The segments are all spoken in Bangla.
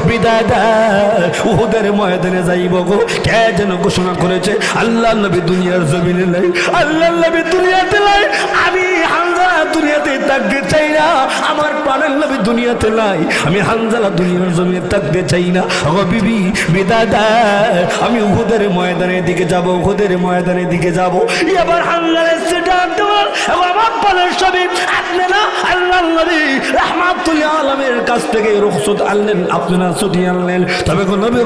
বিদায় উহুদের ময়দানে যাইব গো। কে যেন ঘোষণা করেছে আল্লাহ নবী দুনিয়ার জমিনে নাই, আল্লাহ নবী দুনিয়াতে নাই, আমি হানজালা দুনিয়াতে থাকতে চাই না। আমার প্রাণের নবী দুনিয়াতে নাই, আমি হানজালা দুনিয়ার জমিনে থাকতে চাই না। ও বিবি বিদায় আমি উহুদের ময়দানের দিকে যাব, উহুদের ময়দানের দিকে যাব। এবার হানজালা সেটা দেওয়ার আমার প্রাণের স্বামী আপনি না আল্লাহ নবী রাহমাতুল আলামিনের কাছ থেকে রুখসত আনলেন, আপনারা ছুটি আনলেন। তবে নবী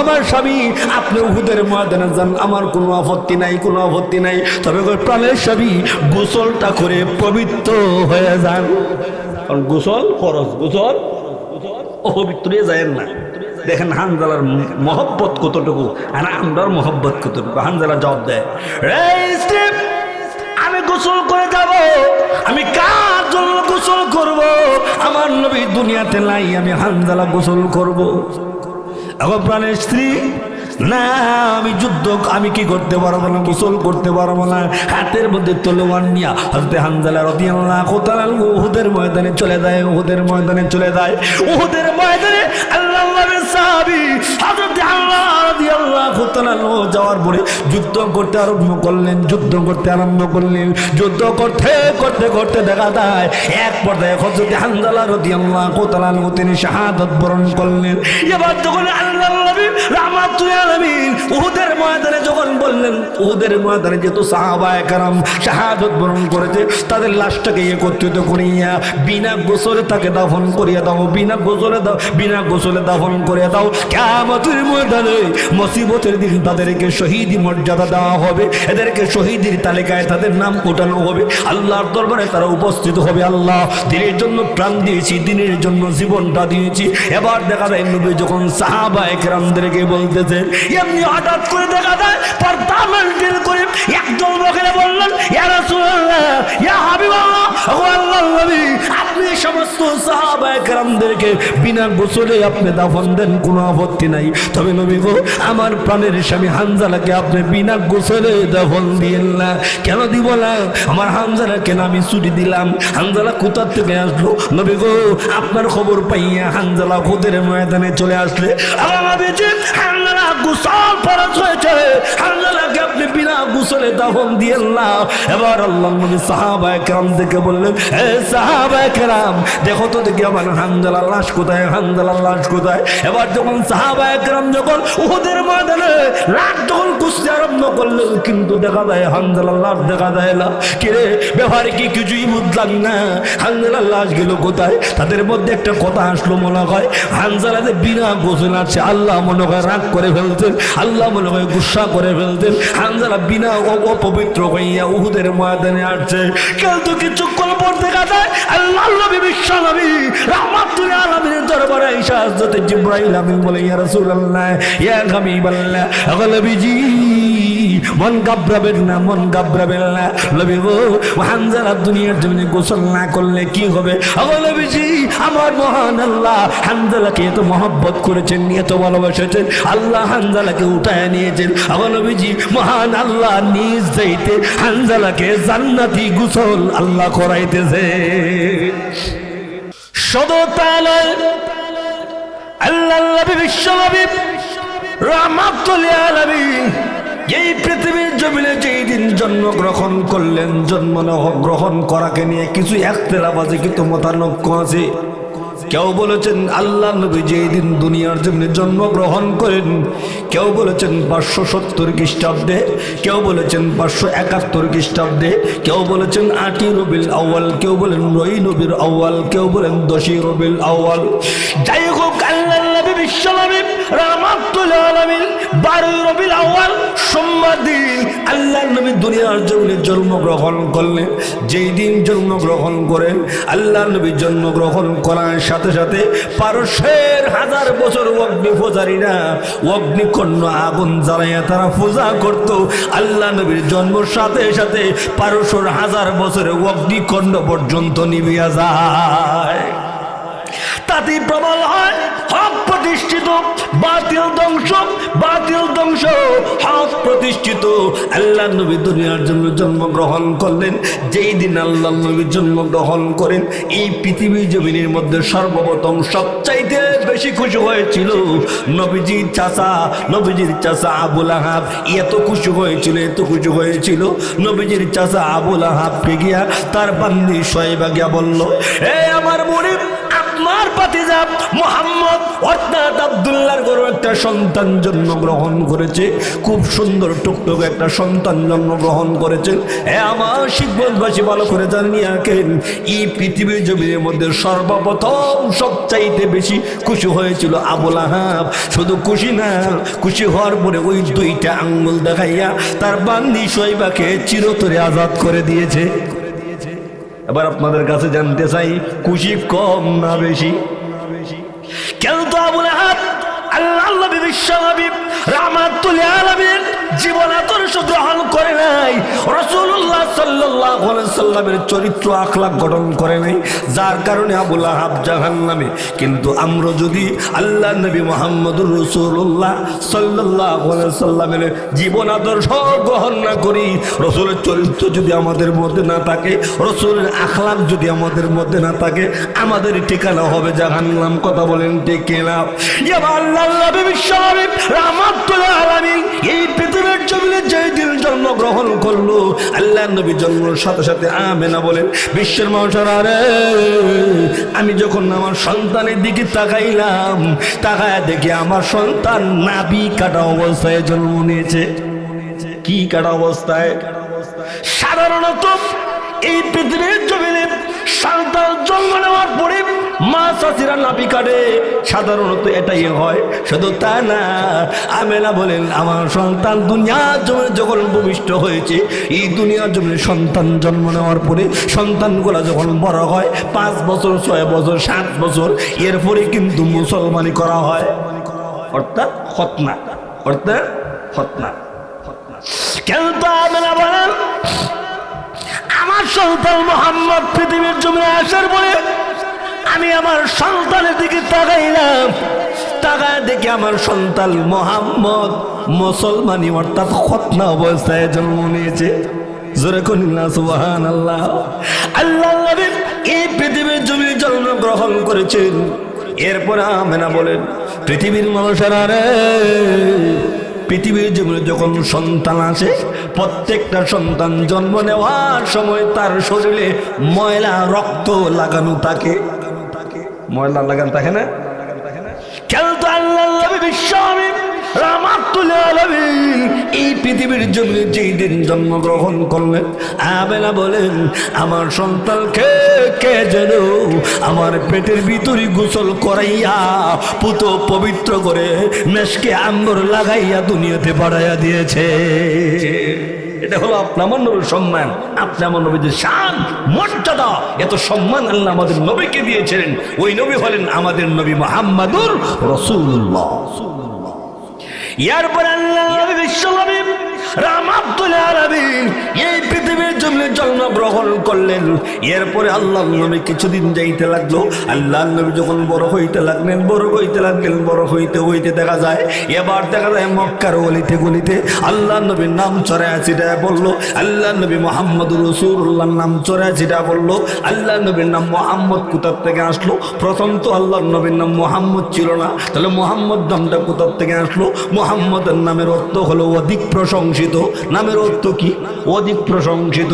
আমার স্বামী আপনি উহুদের ময়দানে যান, আমার কোনো আপত্তি নাই, কোনো আপত্তি নাই। তবে প্রাণের স্বামী গোসলটা করে পবিত্র হয়ে যান, কারণ গোসল ফরজ, গোসল অপবিত্র যায় না। দেখেন হানজালার মহব্বত কতটুকু আর আমরার মহব্বত কতটুকু। হানজালা জবাব দেয়, আমি গোসল করে যাব। আমি কার জন্য গোসল করব? আমার নবী দুনিয়াতে নাই, আমি হানজালা গোসল করব। এখন প্রাণের স্ত্রী না, আমি যুদ্ধ আমি কি করতে পারবো না, গোসল করতে পারবো না। হাতের মধ্যে তলোয়ার নিয়া হযরত হানজালা রাদিয়াল্লাহু তাআলা উহুদের ময়দানে চলে যায়, উহুদের ময়দানে চলে যায়। উহুদের ময়দানে আল্লাহর নবীর সাহাবী হযরত হানজালা রাদিয়াল্লাহু তাআলা যাওয়ার পরে যুদ্ধ করতে আরম্ভ করলেন, যুদ্ধ করতে আরম্ভ করলেন। যুদ্ধ করতে করতে করতে দেখা যায় এক পর্যায়ে হযরত হানজালা রাদিয়াল্লাহু তাআলা তিনি শাহাদাত বরণ করলেন। এবার যখন আল্লাহর নবী রাহমাতুল্লাহ উহুদের ময়দানে যখন বললেন, উহুদের ময়দানে যেহেতু সাহাবায়ে কেরাম শাহাদাত বরণ করেছে, তাদের লাশটাকে একত্রিত করিয়া বিনা গোসলে তাকে দাফন করিয়া দাও, বিনা গোসলে দাও, বিনা গোসলে দাফন করিয়া দাও। কিয়ামতের ময়দানে মুসিবতের দিন তাদেরকে শহীদি মর্যাদা দেওয়া হবে, এদেরকে শহীদের তালিকায় তাদের নাম ওঠানো হবে, আল্লাহর দরবারে তারা উপস্থিত হবে। আল্লাহ দিনের জন্য প্রাণ দিয়েছি, দিনের জন্য জীবনটা দিয়েছি। এবার দেখা যায় নবী যখন সাহাবায়ে কেরামদেরকে বলতেছেন, এমনি হঠাৎ করে দেখা যায় পর্দা মেনটেন করে একজন লোকেরা বললেন, ইয়া রাসূলুল্লাহ, ইয়া হাবিবাল্লাহ, ও আল্লাহর নবী, আপনি সমস্ত সাহাবায়ে কেরামদেরকে বিনা গোসলে আপনি দাফন দেন, কোনো আপত্তি নাই। তবে নবী গো, আমার প্রাণের স্বামী হানজালাকে আপনি বিনা গোসলে দাফন দিয়েন না। কেন দিব না? আমার হানজালাকে আমি ছুটি দিলাম। হানজালা কোথা থেকে আসলো? নবী গো, আপনার খবর পাইয়া হানজালা উহুদের ময়দানে চলে আসলে আমার নবীজি হানজালা গোসল ফরজ হয়েছে, হানজালাকে আপনি বিনা গোসলে দাফন দিয়েন না। এবার আল্লাহর নবী সাহাবায়ে কেরাম থেকে বললেন, হে সাহাবায়ে কেরাম, দেখো তো দেখি আমার হানজালার লাশ কোথায়, হানজালার লাশ কোথায়? এবার যখন সাহাবায়ে কেরাম যখন উহুদের ময়দানে লাশ যখন খুঁজতে আরম্ভ করলেন, কিন্তু দেখা যায় হানজালার লাশ দেখা যায় না। কিরে ব্যাপারে কি কিছুই বুঝলাম না, হানজালার লাশ গেল কোথায়? তাদের মধ্যে একটা কথা আসলো, মনে হয় হানজালা যে বিনা গোসল আছে, আল্লাহ মনে হয় রাগ করে ফেলতেন, আল্লাহ মনে হয় গুসা করে ফেলতেন। হানজালা বিনা অপবিত্র হইয়া উহুদের ময়দানে আসছে। কিন্তু কিছুক্ষণ পর দেখা যায় আল্লাহর নবী বিশ্ব নবী রাহমাতুল আলামিনের দরবারে আয়েশা হযরত জিবরাইল আমিন বলে, ইয়া রাসূলুল্লাহ, ইয়া হাবিবাল্লাহ, ও নবীজি মন ঘাবড়াবেন না, মন ঘাবড়াবেন না। নবী গো, হানজালা দুনিয়ার জমিনে গোসল না করলে কি হবে? ও নবীজি, আমার মহান আল্লাহ হানজালাকে এত মহব্বত করেছেন, এত ভালোবাসেছেন, আল্লাহ হানজালাকে উঠায় নিয়েছেন। ও নবীজি, মহান আল্লাহ নিজ যাইতে হানজালাকে জান্নাতি গোসল আল্লাহ করাইতেছে। সদতালায় আল্লাহর নবী বিশ্ব নবী রাহমাতুল আলামিন এই পৃথিবীর জমিনে যেই দিন জন্মগ্রহণ করলেন, জন্মগ্রহণ করাকে নিয়ে কিছু ইখতিলাফ আছে, কিন্তু মতানৈক্য আছে। কেউ বলেছেন আল্লাহ নবী যেই দিন দুনিয়ার জমিনে জন্মগ্রহণ করেন, কেউ বলেছেন 570 খ্রিস্টাব্দে, কেউ বলেছেন 571 খ্রিস্টাব্দে, কেউ বলেছেন 8ই রবিউল আউয়াল, কেউ বলেন 9ই রবিউল আউয়াল, কেউ বলেন 10ই রবিউল আউয়াল। যাই হোক, আল্লাহ নবী বিশ্ব নবী রাহমাতুল আলামিন 12ই রবিউল আউয়াল সোমবার দিন আল্লাহ নবী দুনিয়ার জমিনে জন্মগ্রহণ করলেন। যেই দিন জন্মগ্রহণ করেন, আল্লাহ নবী জন্মগ্রহণ করার সাথে সাথে পারস্যের 1000 বছর অগ্নি পূজারীরা অগ্নিকণ্ড আগুন জ্বালাইয়া তারা পূজা করত। আল্লাহ নবীর জন্মের সাথে সাথে পারস্যের 1000 বছরের অগ্নিকণ্ড পর্যন্ত নিভিয়া যায়। তাতেই প্রবল হয় হক প্রতিষ্ঠিত, বাতিল ধ্বংস, বাতিল ধ্বংস, হক প্রতিষ্ঠিত। আল্লাহ নবী দুনিয়ার জন্য জন্মগ্রহণ করলেন। যেই দিন আল্লাহ নবী জন্মগ্রহণ করেন, এই পৃথিবীর জমিনের মধ্যে সর্বপ্রথম সবচাইতে বেশি খুশি হয়েছিল নবীজির চাচা, নবীজির চাচা আবুল আহাব। এত খুশি হয়েছিল, এত খুশি হয়েছিল, নবীজির চাচা আবুল আহাবকে গিয়া তার বান্দি শোয়েবা গিয়া বলল, এ আমার মুরিদ, আপনার ভাতিজা মুহাম্মদ অর্থাৎ আব্দুল্লাহর ঘরে একটা সন্তান জন্মগ্রহণ করেছে, খুব সুন্দর টুকটুক একটা সন্তান জন্মগ্রহণ করেছেন। আমার শিখবতবাসী ভালো করে জানিয়ে রাখেন, এই পৃথিবীর জমিনের মধ্যে সর্বপ্রথম সবচাইতে বেশি খুশি হয়েছিল আবুল আহাব। শুধু খুশি না, খুশি হওয়ার পরে ওই দুইটা আঙ্গুল দেখাইয়া তার বান্দি শোয়েবাকে চিরতরে আজাদ করে দিয়েছে। এবার আপনাদের কাছে জানতে চাই, খুশি কম না বেশি? কেন তো আবুল আহাব আল্লাহ নবী বিশ্বনবী রাহমাতুল আলামিন জীবন আদর্শ গ্রহণ করে নাই, রাসূলুল্লাহ সাল্লাল্লাহু আলাইহি সাল্লামের চরিত্র আখলাক গঠন করে নাই, যার কারণে আবুল আহাব জাহান্নামে। কিন্তু আমরা যদি আল্লাহ নবী মুহাম্মদুর রাসূলুল্লাহ সাল্লাল্লাহু আলাইহি সাল্লামের জীবন আদর্শ গ্রহণ না করি, রাসূলের চরিত্র যদি আমাদের মধ্যে না থাকে, রাসূলের আখলাক যদি আমাদের মধ্যে না থাকে, আমাদের ঠিকানা হবে জাহান্নাম। কথা বলেন ঠিক কিনা? আল্লাহ নবী বিশ্বনবী রাহমাতুল আলামিন এই পৃথিবীর জমিনে যেই দিন জন্মগ্রহণ করলো, আল্লাহ নবী জন্মের সাথে সাথে আমেনা বলেন, বিশ্বের মানুষেরা রে, আমি যখন আমার সন্তানের দিকে তাকাইলাম, তাকায় দেখি আমার সন্তান নাভি কাটা অবস্থায় জন্ম নিয়েছে। কি কাটা অবস্থায়? সাধারণত এই পৃথিবীর জমিনে সন্তান জন্ম নেওয়ার পরে মা চাচিরা নাভি কাটে, সাধারণত এটাই হয়। শুধু তা না, আমেনা বলেন, আমার সন্তান দুনিয়ার জমিনে যখন ভূমিষ্ঠ হয়েছে, এই দুনিয়ার জমিনে সন্তান জন্ম নেওয়ার পরে সন্তানগুলা যখন বড় হয়, 5 বছর, 6 বছর, 7 বছর, এরপরে কিন্তু মুসলমানি করা হয়, অর্থাৎ খতনা, অর্থাৎ খতনা। কিন্তু আমেনা বলেন, আমার সন্তান মুহাম্মদ পৃথিবীর জমিনে আসার পরে আমি আমার সন্তানের দিকে তাকাইলাম, তাকায় দেখি আমার সন্তান মুহাম্মদ মুসলমানি অর্থাৎ খতনা অবস্থায় জন্ম নিয়েছে। জোরে করিন না সুবহানাল্লাহ। আল্লাহ নবী এই পৃথিবীর জমিনে জন্মগ্রহণ করেছেন। এরপর আমেনা বলেন, পৃথিবীর মানুষেরা রে, পৃথিবীর জমিনে যখন সন্তান আসে, প্রত্যেকটা সন্তান জন্ম নেওয়ার সময় তার শরীরে ময়লা রক্ত লাগানো থাকে। ময়লা লাগানো থাকে না? কেন তো আল্লাহ নবী বিশ্বনবী রাহমাতুল আলামিন এই পৃথিবীর জমিনে যেই দিন জন্মগ্রহণ করলেন, আমেনা বলেন, আমার সন্তানকে কে যেন আমার পেটের ভিতরে গোসল করাইয়া পুত পবিত্র করে মেশকে আম্বর লাগাইয়া দুনিয়াতে পাঠাইয়া দিয়েছে। এটা হলো আপনি আমার নবীর সম্মান, আপনি আমার নবীর শান মর্যাদা। এত সম্মান আল্লাহ আমাদের নবীকে দিয়েছিলেন। ওই নবী হলেন আমাদের নবী মুহাম্মদুর রাসূলুল্লাহ। এরপর আল্লাহ নবী বিশ্বনবী রাহমাতুল আলামিন এই পৃথিবীর জন্য জন্মগ্রহণ করলেন। এরপরে আল্লাহ নবী কিছুদিন যাইতে লাগলো। আল্লাহ নবী যখন বড় হইতে লাগলেন, বড় হইতে লাগলেন, বড় হইতে হইতে দেখা যায়, এবার দেখা যায় মক্কার গলিতে গলিতে আল্লাহ নবীর নাম চড়ায় ছিটায় বললো, আল্লাহ নবী মুহাম্মদুর রাসূলুল্লাহর নাম চড়ায় ছিটায় বললো। আল্লাহ নবীর নাম মুহাম্মদ কোথা থেকে আসলো? প্রথম তো আল্লাহ নবীর নাম মুহাম্মদ ছিল না, তাহলে মুহাম্মদ নামটা কোথা থেকে আসলো? মুহাম্মদের নামের অর্থ হলো অধিক প্রশংসিত। নামের অর্থ কি? অধিক প্রশংসিত।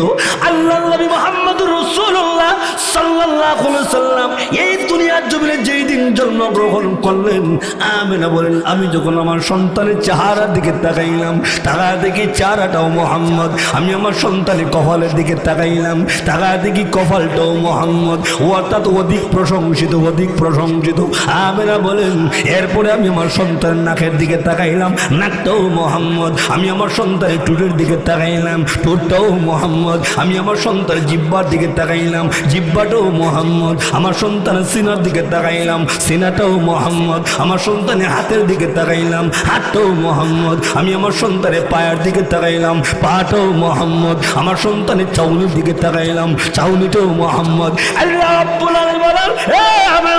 আল্লাহ নবী মুহাম্মদুর রাসূলুল্লাহ সাল্লাল্লাহু আলাইহি সাল্লাম এই দুনিয়ার জমিনে যেই দিন জন্মগ্রহণ করলেন, আমেনা বলেন, আমি যখন আমার সন্তানের চেহারার দিকে তাকাইলাম, তাকায় দেখি চেহারাটাও মুহাম্মদ। আমি আমার সন্তানের কপালের দিকে তাকাইলাম, তাকায় দেখি কপালটাও মুহাম্মদ, অর্থাৎ অধিক প্রশংসিত, অধিক প্রশংসিত। আমেনা বলেন, এরপরে আমি আমার সন্তানের নাকের দিকে তাকাইলাম, নাকটাও মুহাম্মদ। আমি আমার সন্তানের টুটের দিকে তাকাইলাম, টুটটাও মোহাম্মদ। আমি আমার সন্তানের জিব্বার দিকে তাকাইলাম, জিব্বাটাও মোহাম্মদ। আমার সন্তানের সিনার দিকে তাকাইলাম, সিনাটাও মোহাম্মদ। আমার সন্তানের হাতের দিকে তাকাইলাম, হাতটাও মোহাম্মদ। আমি আমার সন্তানের পায়ের দিকে তাকাইলাম, পাটাও মোহাম্মদ। আমার সন্তানের চাউনির দিকে তাকাইলাম, চাউনিটাও মোহাম্মদ। আল্লাহ রাব্বুল আলামিন বলেন, হে আমরা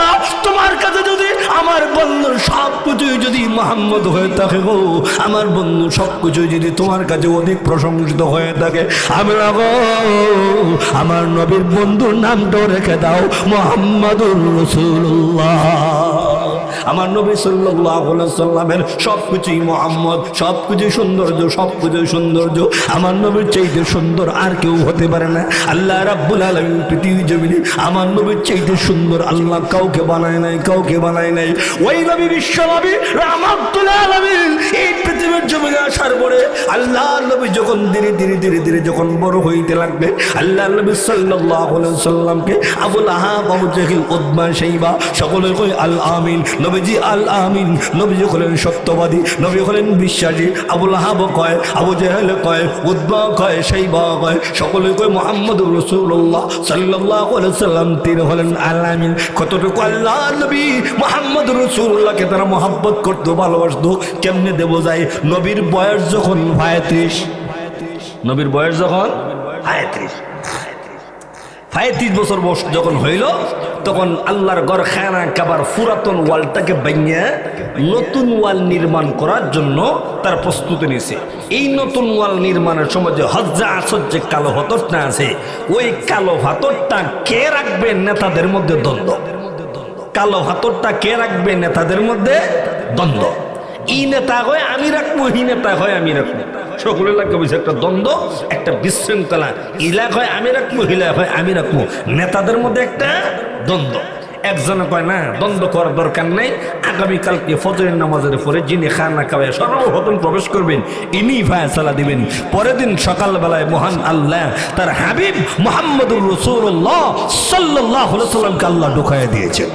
তোমার কাছে যদি আমার বন্ধুর সব কিছুই যদি মোহাম্মদ হয়ে থাকে গো, আমার বন্ধু সব কিছুই যদি তোমার কাছে অধিক প্রশংসিত হয়ে থাকে, আমরা গো আমার নবীর বন্ধুর নামটাও রেখে দাও মুহাম্মাদুর রাসূলুল্লাহ। আমার নবী সাল্লাল্লাহু আলাইহি সাল্লামের সবকিছুই মুহাম্মদ, সবকিছুই সৌন্দর্য, সবকিছুই সৌন্দর্য। আমার নবীর চাইতে সুন্দর আর কেউ হতে পারে না। আল্লাহ রাব্বুল আলামিন পৃথিবী জমিনে আমার নবীর চাইতে সুন্দর আল্লাহ কাউকে বানায় নাই, কাউকে বানায় নাই। ওই নবী বিশ্ব নবী রাহমাতুল আলামিন এই পৃথিবীর জমিনে আসার পরে আল্লাহ নবী যখন ধীরে ধীরে ধীরে ধীরে যখন বড় হইতে লাগবে, আল্লাহ নবী সাল্লাল্লাহু আলাইহি সাল্লামকে আবু লাহাব, আবু জাহিল, উতবা, শাইবা সকলে কয় আল আমিন। নবীজি আল আমিন, নবীজি হলেন সত্যবাদী, নবী হলেন বিশ্বাসী। আবু লাহাব কয়, আবু জাহেল কয়, উতবা কয়, শাইবা কয়, সকলে কয় মুহাম্মদুর রাসূলুল্লাহ সাল্লাল্লাহু আলাইহি সাল্লাম তিনি হলেন আল আমিন। কতটুকু আল্লাহ নবী মুহাম্মদুর রাসূলুল্লাহকে তারা মহব্বত করতো, ভালোবাসতো, কেমনে দেব যায়? নবীর বয়স যখন 35, নবীর বয়স যখন 35 বছর বয়স যখন হইল, তখন আল্লাহর ঘর খানা কাবার পুরাতন ওয়ালটাকে ভাঙিয়ে নতুন ওয়াল নির্মাণ করার জন্য তার প্রস্তুতি নিয়েছে। এই নতুন ওয়াল নির্মাণের সময় যে হজ্জা আসর যে কালো পাথরটা আছে, ওই কালো পাথরটা কে রাখবে? নেতাদের মধ্যে দ্বন্দ্ব। কালো পাথরটা কে রাখবে? নেতাদের মধ্যে দ্বন্দ্ব। এই নেতা হয় আমি রাখবো, এই নেতা হয় আমি রাখবো। সকলে লাগবে বুঝে একটা দ্বন্দ্ব, একটা বিশৃঙ্খলা। ইলা হয় আমি রাখবো, হিলা হয় আমি রাখবো। নেতাদের মধ্যে একটা দ্বন্দ্ব। একজনে কয় না, দ্বন্দ্ব করার দরকার নাই, আগামীকালকে ফজরের নামাজের পরে যিনি খানা খাওয়ায় সর্বপ্রথম প্রবেশ করবেন ইনি ফায়সালা দিবেন। পরের দিন সকালবেলায় মহান আল্লাহ তার হাবিব মুহাম্মদুর রাসূলুল্লাহ সাল্লাল্লাহু আলাইহি সাল্লামকে আল্লাহ ঢুকাইয়া দিয়েছেন।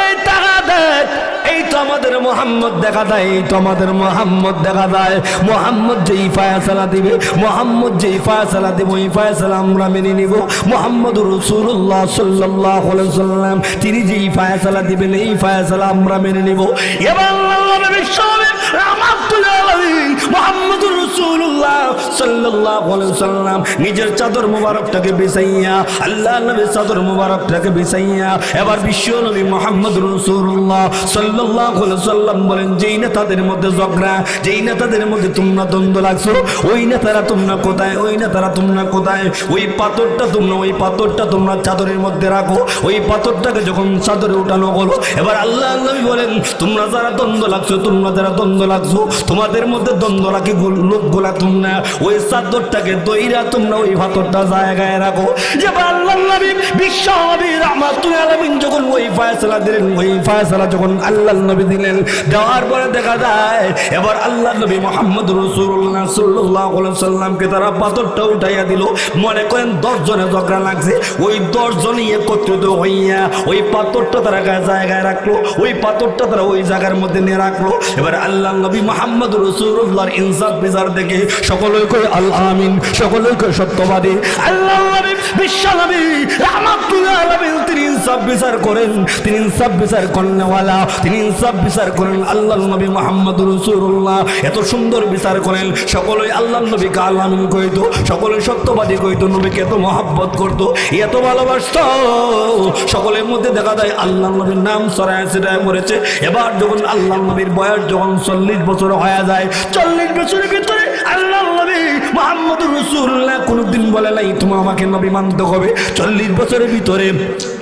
এই টাকা দেখ, এই তো আমাদের মোহাম্মদ দেখা দেয়, এই তো আমাদের মোহাম্মদ দেখা দেয়। মোহাম্মদ যেই ফায়সালা দিবে, মোহাম্মদ যেই ফায়সালা দেব, ওই ফায়সালা আমরা মেনে নিব। মুহাম্মদুর রাসূলুল্লাহ সাল্লাল্লাহু আলাইহি সাল্লাম তিনি যেই ফায়সালা দিবেন, এই ফায়সালা আমরা মেনে নিব। এবার আল্লাহর বিশ্বনবী রাহমাতুল্লাহ আলাইহি মুহাম্মদুর রাসূলুল্লাহ সাল্লাল্লাহু আলাইহি সাল্লাম নিজের চাদর মুবারকটাকে বিছাইয়া, আল্লাহ নবী চাদর মুবারকটাকে বিছাইয়া এবার বিশ্বনবী মুহাম্মদুর রাসূলুল্লাহ সাল্লাল্লাহু আলাইহি সাল্লাম বলেন, যেই নেতাদের মধ্যে ঝগড়া, যেই নেতাদের মধ্যে তোমরা দ্বন্দ্ব লাগছো, ওই নেতারা তোমরা কোথায়? ওই নেতারা তোমরা কোথায়? ওই পাথরটা তোমরা, ওই পাথরটা তোমরা চাদরের মধ্যে রাখো। ওই পাথরটাকে যখন চাদরে উঠানো হলো, এবার আল্লাহ নবী বলেন, তোমরা যারা দ্বন্দ্ব লাগছো, তোমরা যারা দ্বন্দ্ব লাগছো, তোমাদের মধ্যে দ্বন্দ্ব রাখি লোকগুলা তোমরা ওই চাদরটাকে দইরা তোমরা ওই পাথরটা জায়গায় রাখো। এবার আল্লাহ নবী বিশ্ব নবী রাহমাতুল আলামিন যখন ওই ফায়সালা দিলেন, ওই ফায়সালা যখন আল্লাহ নবী দিলেন, দেওয়ার পরে দেখা যায় এবার আল্লাহ নবী মুহাম্মদুর রাসূলুল্লাহ সাল্লাল্লাহু আলাইহি সাল্লামকে তারা পাথরটা উঠাইয়া দিল। মনে করেন 10 জনে ঝগড়া লাগছে, ওই 10 জনই একত্রিত হইয়া ওই পাথরটা তারা জায়গায় রাখলো, ওই পাথরটা তারা ওই জায়গার মধ্যে নিয়ে রাখলো। এবার আল্লাহ নবী মুহাম্মদুর রাসূলুল্লাহর ইনসাফ বিচার দেখে সকলেই কয় আল আমিন, সকলেই কয় সত্যবাদী। আল্লাহ নবী বিশ্ব নবী রাহমাতুল্লাহ আলাইহি তিনি ইনসাফ বিচার করেন, তিনি ইনসাফ বিচার করেনওয়ালা, তিনি ইনসাফ বিচার করেন। আল্লাহ নবী মুহাম্মদুর রাসূলুল্লাহ এত সুন্দর বিচার করেন, সকলেই আল্লাহ নবীকে আল আমিন কইতো, সকলেই সত্যবাদী কইতো, নবীকে এত মহব্বত করতো, এত ভালোবাসতো। সকলের মধ্যে দেখা যায় আল্লাহ নবীর নাম ছড়ায় ছিটায় পড়েছে। এবার যখন আল্লাহ নবীর বয়স যখন 40 বছর হয়ে যায়, 40 বছরের ভিতরে আল্লাহ নবী মুহাম্মদুর রাসূলুল্লাহ কোনদিন বলে নাই তুমি আমাকে নবী মানতে হবে। 40 বছরের ভিতরে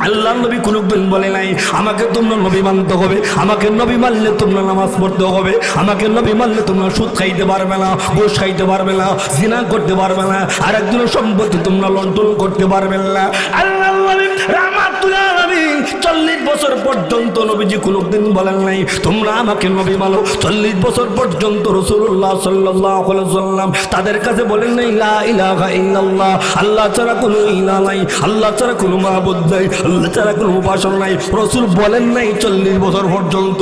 আল্লাহ নবী কোনদিন বলে নাই আমাকে তোমরা নবী মানতে হবে, আমাকে নবী মানলে তোমরা নামাজ পড়তে হবে, আমাকে নবী মানলে তোমরা সুদ খাইতে পারবে না, ঘুষ খাইতে পারবে না, জিনা করতে পারবে না, আর একজনের সম্পত্তি তোমরা লন্ডন করতে পারবে না। আল্লাহ নবী রাহমাতুল্লাহ আলাইহি 40 বছর পর্যন্ত নবীজি কোনদিন বলেন নাই তোমরা আমাকে নবী মানো। 40 বছর পর্যন্ত রাসূলুল্লাহ সাল্লাল্লাহু আলাইহি সাল্লাম তাদের কাছে বলেন নাই লা ইলাহা ইল্লাল্লাহ, আল্লাহ ছাড়া কোনো ইলাহ নাই, আল্লাহ ছাড়া কোনো মাবুদ নাই, আল্লাহ ছাড়া কোনো উপাসনা নাই। রাসূল বলেন নাই 40 বছর পর্যন্ত।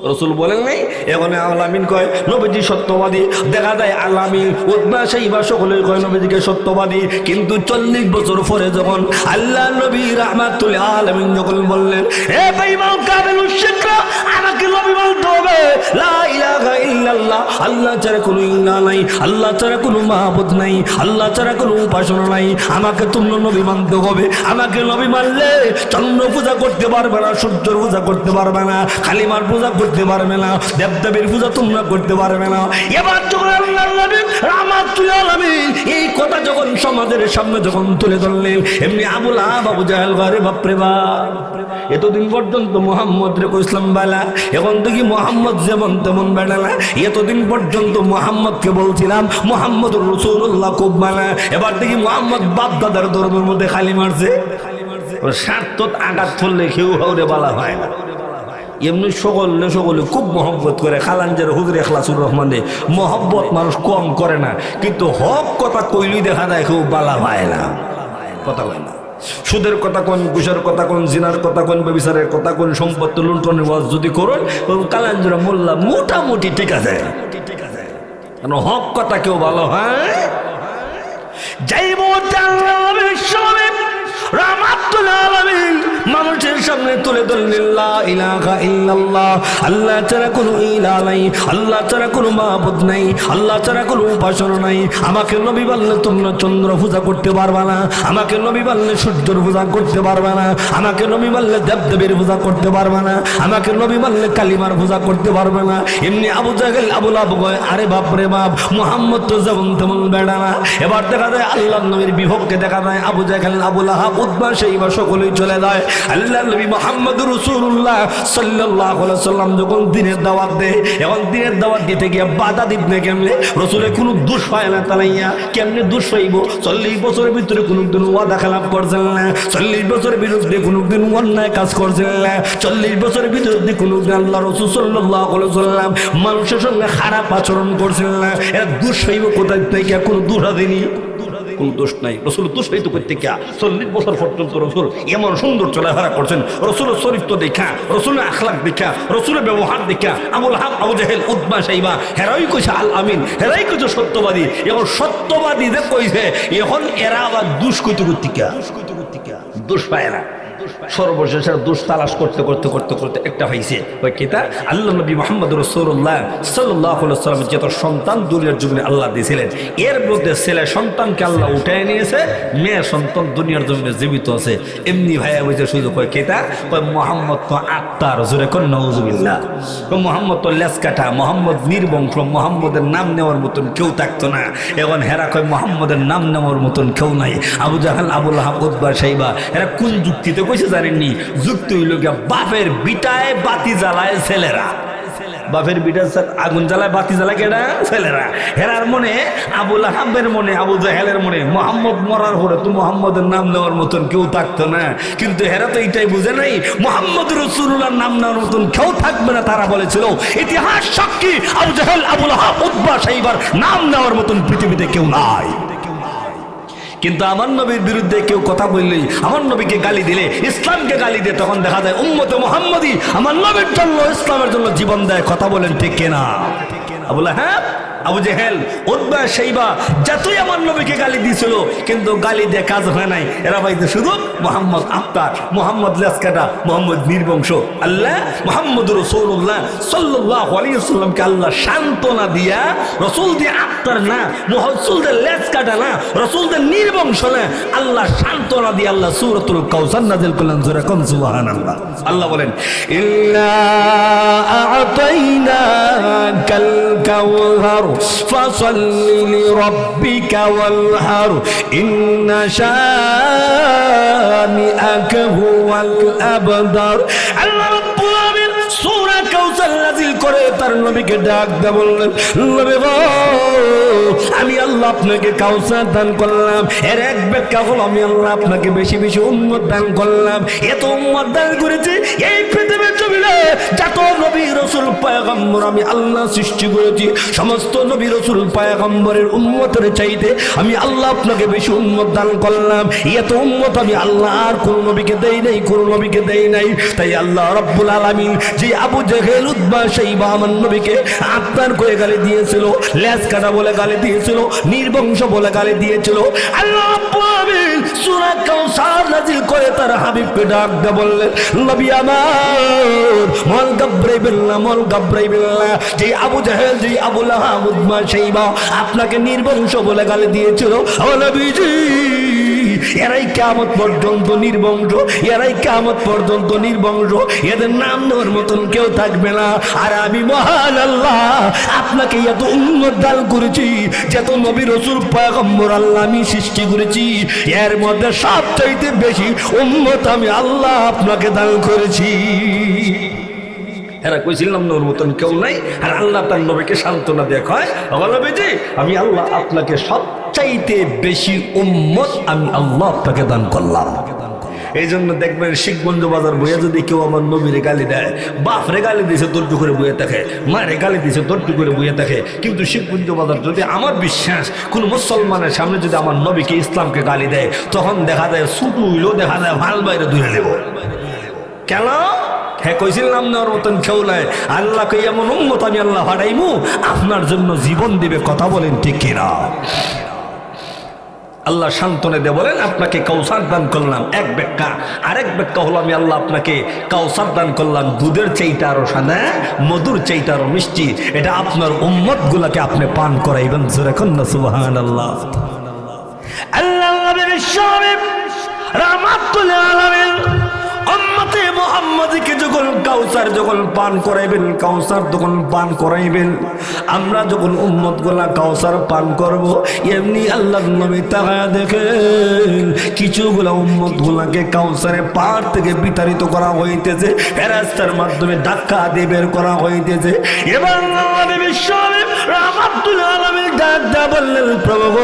রসুল বলেন নাই? এখন আলামিন কয় নবীজি সত্যবাদী। দেখা যায় আলামিন উতবা সাইবা সকলে কয় নবীজিকে সত্যবাদী। কিন্তু 40 বছর পরে যখন আল্লাহ নবী রাহমাতুল আলামিন যখন বললেন, হে বেঈমান কাফের মুশরিকরা, আমাকে নবী বলতে হবে লা ইলাহা ইল্লাল্লাহ, আল্লাহ ছাড়া কোনো ইলাহ নাই, আল্লাহ ছাড়া কোনো মাবুদ নাই, আল্লাহ ছাড়া কোনো উপাসনা নাই, আমাকে তোমরা নবী মানতে হবে। আমাকে নবী মানলে চন্দ্র পূজা করতে পারবে না, সূর্যের পূজা করতে পারবে না, কালিমার পূজা করতে পারবে না, দেবদেবীর পূজা তোমরা করতে পারবে না। এবার যখন আল্লাহর নবী রাহমাতুল আলামিন এই কথা যখন সমাজের সামনে যখন তুলে ধরলেন, এমনি আবু লাহাব আবু জাহেল ঘরে বাপরে বাপ, এতদিন পর্যন্ত মোহাম্মদ রে ইসলাম বালা, এখন থেকে মোহাম্মদ যেমন তেমন বেড়া না। এতদিন পর্যন্ত মোহাম্মদকে বলছিলাম মোহাম্মদুর রাসূলুল্লাহ খুব বালা, এবার দেখি মোহাম্মদ বাপ দাদার ধর্মের মধ্যে খালি মারছে। স্বার্থ আঘাত করলে কেউ হাওরে বালা হয় না। এমনি সকলে খুব মহব্বত করে। খালাঞ্জের হুজুর ইখলাসুর রহমানে মহব্বত মানুষ কম করে না, কিন্তু হক কথা কইলেই দেখা যায় কেউ বালা হয় না, কথা হয় না। সুদের কথা কোন, ঘুষের কথা কোন, জিনার কথা কোন, ব্যভিচারের কথা কোন, সম্পত্তি লুণ্ঠনের ওয়াজ যদি করেন কালাঞ্জরা মোল্লা মোটামুটি ঠিক আছে, কারণ হক কথা কেউ ভালো হয়। যাইব রাহমাতুল আলামিন মানুষের সামনে তুলে ধরলেন লা ইলাহা ইল্লাল্লাহ, আল্লাহ ছাড়া কোনো ইলাহ নাই, আল্লাহ ছাড়া কোনো মাবুদ নাই, আল্লাহ ছাড়া কোনো উপাসনা নাই। আমাকে নবী বললে তোমরা চন্দ্র পূজা করতে পারবে না, আমাকে নবী বললে সূর্যের পূজা করতে পারবে না, আমাকে নবী বললে দেবদেবীর পূজা করতে পারবে না, আমাকে নবী বললে কালিমার পূজা করতে পারবে না। এমনি আবু জাহেল আবু লাহাব কয় আরে বাপ রে বাপ, মুহাম্মদ তো যেমন তেমন বেড়া না। এবার দেখা যায় আল্লাহর নবীর বিপক্ষে দেখা যায় আবু জাহেল আবু লাহাব উতবা সাইবা সকলেই চলে যায়। আল্লাহর নবী মুহাম্মদুর রাসূলুল্লাহ সাল্লাল্লাহু আলাইহি ওয়াসাল্লাম যখন দিনের দাওয়াত দেয়, এখন দিনের দাওয়াত দিতে গিয়ে বাধা দিতে কেমনে? রাসূলের কোনো দোষ হয় না তালাইয়া, কেমনে দোষ পাইব? 40 বছরের ভিতরে কোনোদিন ওয়াদা খেলাপ করছেন না, 40 বছরের বিরুদ্ধে কোনোদিন অন্যায় কাজ করছেন না, 40 বছরের বিরুদ্ধে কোনোদিন আল্লাহ রাসূল সাল্লাল্লাহু আলাইহি ওয়াসাল্লাম মানুষের সঙ্গে খারাপ আচরণ করছেন না। এরা দোষ পাইব কোথায় থেকে? কোনো দোষ দেয়নি, কোন দোষ নাই। রসুল দোষ হইতে করতে কে? 40 বছর পর্যন্ত রসুল এমন সুন্দর চলাফেরা করছেন। রসুলের চরিত্র দেখা, রসুলের আখলাক দেখা, রসুলের ব্যবহার দেখা আবু লাহাব আবু জাহেল উতবা সাইবা হেরাই কইছে আল আমিন, হেরাই কইছে সত্যবাদী। এখন সত্যবাদী যে কইছে, এখন এরা আবার দোষ কইতে করতে কে? দোষ পায় না। সর্বশেষ দোষ তালাশ করতে করতে করতে করতে একটা হয়েছে, ওই কিতা আল্লাহ নবী মুহাম্মদ রাসূলুল্লাহ সাল্লাল্লাহু আলাইহি ওয়াসাল্লাম যত সন্তান দুনিয়ার জমিনে আল্লাহ দিয়েছিলেন, এর মধ্যে ছেলে সন্তানকে আল্লাহ উঠায় নিয়েছে, মেয়ে সন্তান দুনিয়ার জমিনে জীবিত আছে। এমনি ভাইয়া বুঝে শুধু কয় কিতা কয় মুহাম্মদ তো আত্মার জোরে কোন নাউজুবিল্লাহ, মুহাম্মদ তো লেজ কাটা, মুহাম্মদ নির্বংশ, মুহাম্মদের নাম নেওয়ার মতন কেউ থাকতো না। এখন হেরা কয় মুহাম্মদের নাম নেওয়ার মতন কেউ নাই। আবু জাহেল আবু লাহাব উতবা সাইবা এরা কোন যুক্তিতে কইছে জানেননি? যুক্তি হইল গিয়া বাপের বিটায় বাতি জ্বালায় ছেলেরা, বাপের বিটা আগুন জ্বালায় বাতি জ্বালায় কেডা? ছেলেরা। হেরার মনে, আবু লাহাবের মনে, আবু জাহেলের মনে মুহাম্মদ মরার পরে তো মুহাম্মদের নাম নেওয়ার মতন কেউ থাকতো না। কিন্তু হেরা তো এইটাই বুঝে নাই মুহাম্মদ রাসূলুল্লাহর নাম নেওয়ার মতন কেউ থাকবে না। তারা বলেছিল ইতিহাস সাক্ষী আবু জাহেল আবু লাহাব উতবা সাইবার নাম নেওয়ার মতন পৃথিবীতে কেউ নাই। কিন্তু আমার নবীর বিরুদ্ধে কেউ কথা বললেই, আমার নবীকে গালি দিলে, ইসলামকে গালি দিয়ে, তখন দেখা যায় উম্মতে মুহাম্মদী আমার নবীর জন্য, ইসলামের জন্য জীবন দেয়। কথা বলেন ঠিক কিনা? আবু লাহাব আবু জাহেল উতবা সাইবা যতই আমার নবীকে গালি দিয়েছিল, কিন্তু গালি দিয়ে কাজ হয় নাই। এরা ভাইতে শুধু মুহাম্মদ আত্মার, মুহাম্মদ লেসকাটা, মুহাম্মদ নির্বংশ। আল্লাহ মুহাম্মদুর রাসূলুল্লাহ সাল্লাল্লাহু আলাইহি ওয়াসাল্লামকে আল্লাহ সান্ত্বনা দিয়া, রাসূল দিয়ে আত্মার না, রাসূলদের লেসকাটা না, রাসূলদের নির্বংশ না, আল্লাহ সান্ত্বনা দিয়ে আল্লাহ সূরাতুল কাউসার নাযিল করলেন। জোরে কোন সুবহানাল্লাহ। আল্লাহ বলেন ইল্লা আ'তাইনাকাল কাউসার ফাসাল্লি লিরাব্বিকা ওয়ানহার ইন্না শানিআকা হুয়াল আবতার। আল্লাহ রাব্বুল আলামিন সূরা কাউসার নাযিল করে তার নবীকে ডাক দিয়ে বললেন, নবী গো, আমি আল্লাহ আপনাকে কাউসার দান করলাম। এর এক ব্যাখ্যা হলো আমি আল্লাহ আপনাকে বেশি বেশি উম্মত দান করলাম। এত উম্মত দান করেছি এই পৃথিবীর জমিনে যত নবী রাসূল পয়গম্বর আমি আল্লাহ সৃষ্টি করেছি, সমস্ত নবী রাসূল পয়গম্বরের উম্মতের চাইতে আমি আল্লাহ আপনাকে বেশি উম্মত দান করলাম। এত উম্মত আমি আল্লাহ আর কোন নবীকে দেই নাই, কোন নবীকে দেই নাই। তাই আল্লাহ রাব্বুল আলামিন যে আবু জেহেল উতবা শাইবা আমার নবীকে আত্মার করে গালি দিয়েছিল, লেজ কাটা বলে গালি দিয়েছিল, নির্বংশ বলে গালি দিয়েছিল। আল্লাহ রাব্বুল আলামিন সূরা কাউসার নাযিল করে তার হাবিবকে ডাক দিয়ে বললেন, নবী আমার মন ঘাবড়াইবেন না, মন ঘাবড়াইবেন না। যে আবু জেহেল, যে আবু লাহাব, উতবা শাইবা আপনাকে নির্বংশ বলে গালি দিয়েছিল, ও নবীজি এরাই কিয়ামত পর্যন্ত নির্বংশ, এরাই কিয়ামত পর্যন্ত নির্বংশ, এদের নাম নেওয়ার মতন কেউ থাকবে না। আর আমি মহান আল্লাহ আপনাকে এত উম্মত দান করেছি, যত নবী রাসূল পয়গম্বর আল্লাহ আমি সৃষ্টি করেছি, এর মধ্যে সবচাইতে বেশি উম্মত আমি আল্লাহ আপনাকে দান করেছি। এরা কইছিলাম না ওর মতন কেউ নাই। আর আল্লাহ তার নবীকে সান্ত্বনা দিয়ে কয়, নবীজি আমি আল্লাহ আপনাকে সবচাইতে বেশি উম্মত আমি আল্লাহ আপনাকে দান করলাম। এই জন্য দেখবেন শিখগঞ্জ বাজার বইয়া যদি কেউ আমার নবীরে গালি দেয়, বাপ রে গালি দিয়েছে দর্জ করে বইয়ে থাকে, মারে গালি দিয়েছে দর্জ করে বইয়ে থাকে, কিন্তু শিখগঞ্জ বাজার যদি আমার বিশ্বাস কোন মুসলমানের সামনে যদি আমার নবীকে ইসলামকে গালি দেয়, তখন দেখা যায় ছুটু হইলেও দেখা যায় ভাল বাইরে ধরে নেব। কেন? হ্যাঁ কইছিলাম না ওর মতন কেউ নাই। আল্লাহকে এমন উম্মত আমি আল্লাহ হারাইমু আপনার জন্য জীবন দিবে। কথা বলেন ঠিক কিনা? আল্লাহ সান্ত্বনা দিয়ে বলেন আপনাকে কাউসার দান করলাম এক ব্যাখ্যা, আরেক ব্যাখ্যা হলো আমি আল্লাহ আপনাকে কাউসার দান করলাম দুধের চাইতে আরো সাদা, মধুর চাইতে আরো মিষ্টি। এটা আপনার উম্মত গুলাকে আপনি পান করাইবেন। সুবহানাল্লাহ, সুবহানাল্লাহ। আল্লাহ নবী বিশ্বনবী রাহমাতুল আলামিন উম্মতে মুহাম্মাদীকে যখন কাউসার যখন পান করাইবেন, কাউসার যখন পান করাইবেন, আমরা যখন উম্মত গুলা কাউসার পান করব, এমনি আল্লাহর নবী তাকায়া দেখেন কিছুগুলা উম্মত গুলাকে কাউসারে পার থেকে বিতাড়িত করা হইতেছে, ফেরেশতার মাধ্যমে ধাক্কা দিয়ে বের করা হইতেছে। এবার নবী বিশ্বনবী রাহমাতুল আলামিন ডাক দিয়া বললেন, প্রভু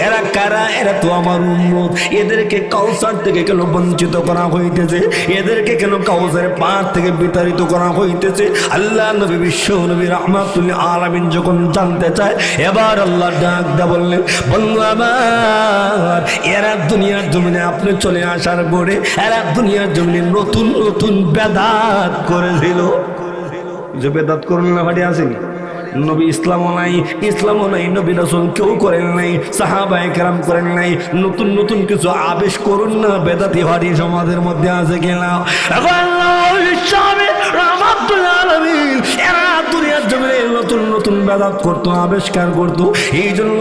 এরা কারা? এরা তো আমার উম্মত, এদেরকে কাউসার থেকে কেন বঞ্চিত করা হইতেছে? এদেরকে কেন কাউসারের পার থেকে বিতাড়িত করা হইতেছে? আল্লাহ নবী বিশ্ব নবী রাহমাতুল আলামিন যখন জানতে চায়, এবার আল্লাহ ডাক দিয়া বললেন, বন্ধু আমার এরা দুনিয়ার জমিনে আপনি চলে আসার পরে এরা দুনিয়ার জমিনে নতুন নতুন বেদাত করেছিল। যে বেদাত করুন না ভাটি আসেনি, নবী ইসলামও নাই, ইসলামও নাই, নবী রাসূল কেউ করেন নাই, সাহাবায়ে কেরাম করেন নাই। নতুন নতুন কিছু আবেশ করুন না, বেদাতি হারি সমাজের মধ্যে আছে কিনা? রাহমাতুল আলামিন এরা দুনিয়ার জমিনে নতুন নতুন বেদাত করতো, আবিষ্কার করতো। এই জন্য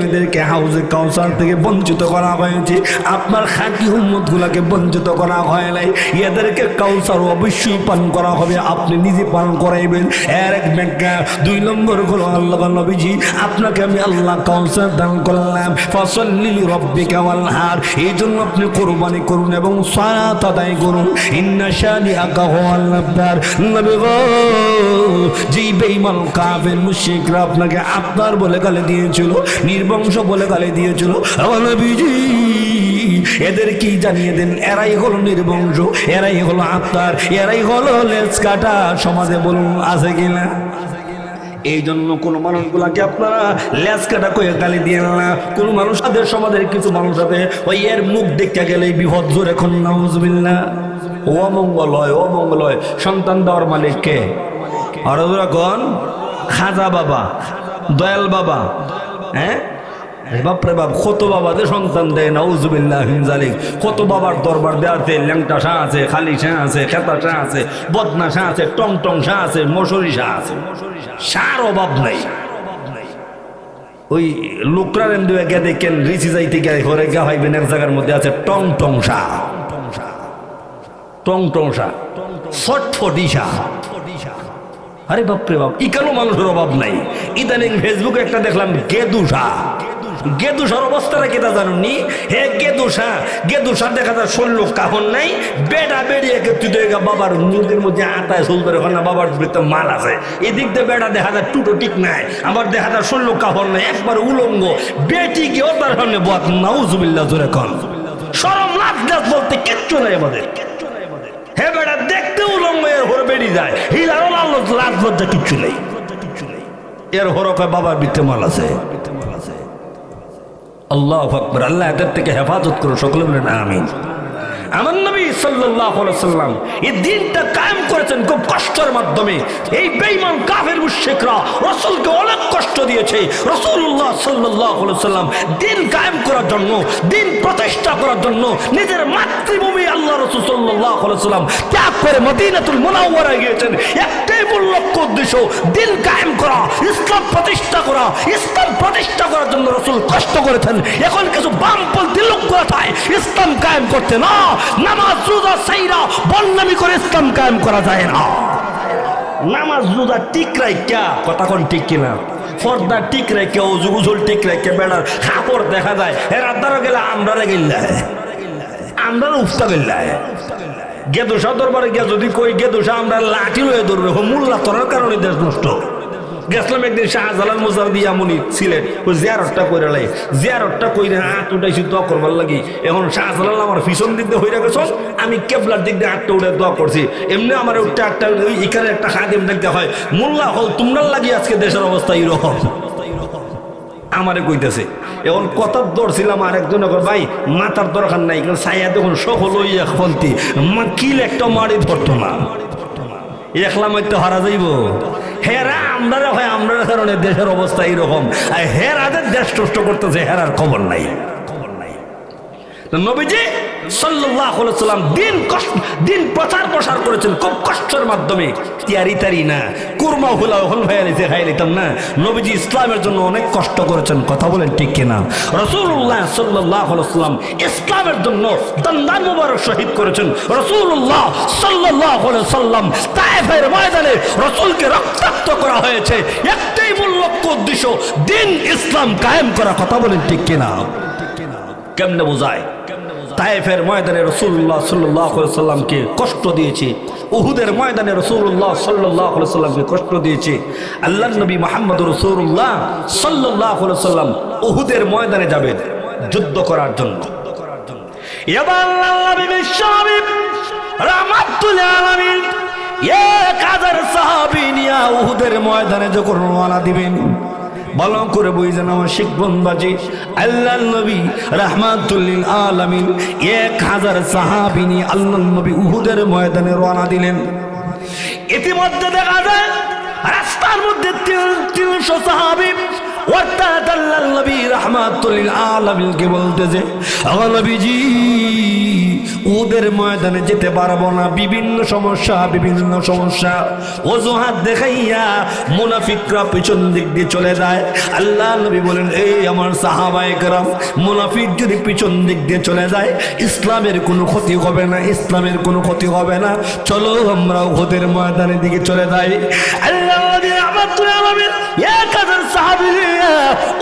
এদেরকে হাউজে কাউসার থেকে বঞ্চিত করা হয়েছে। আপনার খাঁটি উম্মত গুলাকে বঞ্চিত করা হয় নাই। এদেরকে কাউসার অবশ্যই পান করা হবে, আপনি নিজে পান করাইবেন। এর এক ব্যাখ্যা। দুই নম্বর হলো আল্লাহ নবীজি আপনাকে আমি আল্লাহ কাউসার দান করলাম, ফাসাল্লি লিরাব্বিকা ওয়ানহার। এই জন্য আপনি কুরবানি করুন এবং সালাত আদায় করুন। ইন্না শানিআকা হুয়াল আবতার। নবী গো, যেই বেঈমান কাফের মুশরিকরা আপনাকে আপনার বলে গালি দিয়েছিল, নির্বংশ বলে গালি দিয়েছিল, আমার নবীজি এদের কি জানিয়ে দেন, এরাই হলো নির্বংশ, এরাই হলো আপনার, এরাই হলো লেজ কাটা। সমাজে বলুন আছে কিনা? এই জন্য কোন মানুষগুলাকে আপনারা লেজ কাটা কয়ে গালি দিয়ে না। কোন মানুষ তাদের সমাজের কিছু মানুষ আছে ওই এর মুখ দেখতে গেলে বিপদ জোরে এখন নাউজুবিল্লাহ। অমঙ্গল হয়, অমঙ্গল হয়। সন্তান দেওয়ার মালিক কে? আর ওরা গন খাজা বাবা, দয়াল বাবা। হ্যাঁ বাপরে বাপ, কত বাবাদের সন্তান দেয় নাউজুবিল্লাহ মিন যালিক। কত বাবার দরবার দেওয়াতে ল্যাংটা শাহ আছে, খালি শাহ আছে, খেতা শাহ আছে, বদনা শাহ আছে, টং টং শাহ আছে, মশুরি শাহ আছে। শাহর অভাব নাই। ওই লোকরা গে দেখেন রিচি যাইতে গিয়ে ঘরে গা হইবেন এক জায়গার মধ্যে আছে টং টং শাহ, টং টং শাহ, ছটফটি শাহ। আরে বাপরে বাপ, ইকানো মানুষের অভাব নাই। ইদানিং ফেসবুকে একটা দেখলাম গেদুসা। গেদুসার অবস্থাটা কেটা জানুননি? হে গেদুসা, গেদুসা দেখা যায় শরীর কাহন নাই, বেড়া বেরিয়ে বাবার মুখের মধ্যে আটায় চলতে এখন না, বাবার ভিতরে মাল আছে। এদিক দিয়ে বেড়া দেখা যায় টুটো ঠিক নাই, আবার দেখা যায় শরীর কাহন নাই, একবার উলঙ্গ। বেটি কি তার সামনে বদ নাউজুবিল্লাহ জোরে কন। শরম লাজ লাজ বলতে কিচ্ছু নাই আমাদের। হে বেড়া দেখতে উলঙ্গ, এর হরে বেরিয়ে যায়, হিলারও লাজ লজ্জা কিচ্ছু নেই। এর হরে কয় বাবার ভিতরে মাল আছে। আল্লাহু আকবার। আল্লাহ এদের থেকে হেফাজত করো, সকলে বলেন আমিন। আমার নবী সাল্লাল্লাহু আলাইহি ওয়াসাল্লাম এই দিনটা কায়েম করেছেন খুব কষ্টের মাধ্যমে। এই বেঈমান কাফের মুশরিকরা রাসূলকে অনেক কষ্ট দিয়েছে। রাসূলুল্লাহ সাল্লাল্লাহু আলাইহি ওয়াসাল্লাম দিন কায়েম করার জন্য, দিন প্রতিষ্ঠা করার জন্য নিজের মাতৃভূমি আল্লাহ রাসূল সাল্লাল্লাহু আলাইহি ওয়াসাল্লাম ত্যাগ করে মদিনাতুল মুনাওয়ারায় গিয়েছেন। একটাই মূল লক্ষ্য উদ্দেশ্য দিন কায়েম করা, ইসলাম প্রতিষ্ঠা করা। ইসলাম প্রতিষ্ঠা করার জন্য রাসূল কষ্ট করেছেন। এখন কিছু বামপন্থী লোকরা চায় ইসলাম কায়েম করতে না, নামাজ রোজা সাইরা বন্নামি করে ইসলাম কায়েম করা যায় না। নামাজ রোজা ঠিক রাখা, কথা কোন ঠিক কিনা, পর্দা ঠিক রেখে, অজু গোসল ঠিক রেখে, বেড়ার কাপড় দেখা যায়, এরা দ্বারা গেলে আমরা গেল্লায়, আমরা উফতা গেল্লায়। গেদোসা দরবারে গিয়ে যদি কই গেদোসা আমরা লাঠি লয়ে ধরবে, মোল্লা তোরার কারণে দেশ নষ্ট। গেছিলাম একদিন শাহজালাল মোজার দিয়া মনি সিলেট, ওই জিয়ারতটা করে লাই, জিয়ারতটা কইরে হাত উঠাইছি দোয়া করবার লাগি। এখন শাহজালাল আমার পিছন দিক দিয়ে হইরা গেছ, আমি কেবলার দিক দিয়ে হাতটা উঠে দোয়া করছি। এমনি আমার ওইটা একটা এখানে একটা খাদিম দেখতে হয়, মোল্লা হল তোমরা লাগি আজকে দেশের অবস্থা এইরকম আমারে কইতেছে। এখন কথা ধরছিলাম আরেকজন, ভাই মাথার দরকার নাই, কারণ ছায়া দেখুন সকল ওই একপন্থী কিল একটা মারি ধরতো না, একলাম তো হারা যাইব। হেরা আমরা হয়, আমরা কারণে দেশের অবস্থা এইরকম, আর হেরাদের দেশ নষ্ট করতেছে, হেরার খবর নাই। নবীজি সাল্লাল্লাহু আলাইহি ওয়াসাল্লাম দিন প্রচার করেছেন খুব কষ্টের মাধ্যমে। তিয়ারি না, কুরমা হুলাও হল ভাইয়ালিতে খাই নিতাম না। নবীজি ইসলামের জন্য অনেক কষ্ট করেছেন, কথা বলেন ঠিক কিনা। রাসূলুল্লাহ সাল্লাল্লাহু আলাইহি ওয়াসাল্লাম ইসলামের জন্য দন্দান মুবারক শহীদ করেছেন। রাসূলুল্লাহ সাল্লাল্লাহু আলাইহি ওয়াসাল্লাম তায়েফের ময়দানে রাসূলকে রক্তাক্ত করা হয়েছে, একটাই মূল লক্ষ্য উদ্দেশ্য দিন ইসলাম কায়েম করা, কথা বলেন ঠিক কিনা। কেমনে বোঝায়? তায়েফের ময়দানে রাসূলুল্লাহ সাল্লাল্লাহু আলাইহি ওয়াসাল্লামকে কষ্ট দিয়েছে, উহুদের ময়দানে রাসূলুল্লাহ সাল্লাল্লাহু আলাইহি ওয়াসাল্লামকে কষ্ট দিয়েছে। আল্লাহর নবী মুহাম্মদ রাসূলুল্লাহ সাল্লাল্লাহু আলাইহি ওয়াসাল্লাম উহুদের ময়দানে যাবেন যুদ্ধ করার জন্য। এবার আল্লাহর নবী বিশ্বনবী রাহমাতুল আলামিন 1000 সাহাবী নিয়ে উহুদের ময়দানে যখন রওনা দিবেন, ভালো করে বুঝেন আমার শিখ বন্ধুবাজি, আল্লাহর নবী রাহমাতুল লিল আলামিন 1000 সাহাবী নিয়ে আল্লাহর নবী উহুদের ময়দানে রওনা দিলেন। ইতিমধ্যে দেখা যায় রাস্তার মধ্যে 300 সাহাবী অর্থাৎ আল্লাহর নবী রাহমাতুল লিল আলামিনকে বলতেছে, ও নবীজি উহুদের ময়দানে যেতে পারবো না, বিভিন্ন সমস্যা অজুহাত দেখাইয়া মুনাফিকরা পিছন দিক দিয়ে চলে যায়। আল্লাহ নবী বলেন, এই আমার সাহাবায়ে কেরাম, মুনাফিক যদি পিছন দিক দিয়ে চলে যায় ইসলামের কোনো ক্ষতি হবে না, ইসলামের কোনো ক্ষতি হবে না, চলো আমরা উহুদের ময়দানের দিকে চলে যাই। আল্লাহ নবী রাহমাতুল লিল আলামিন 1000 সাহাবী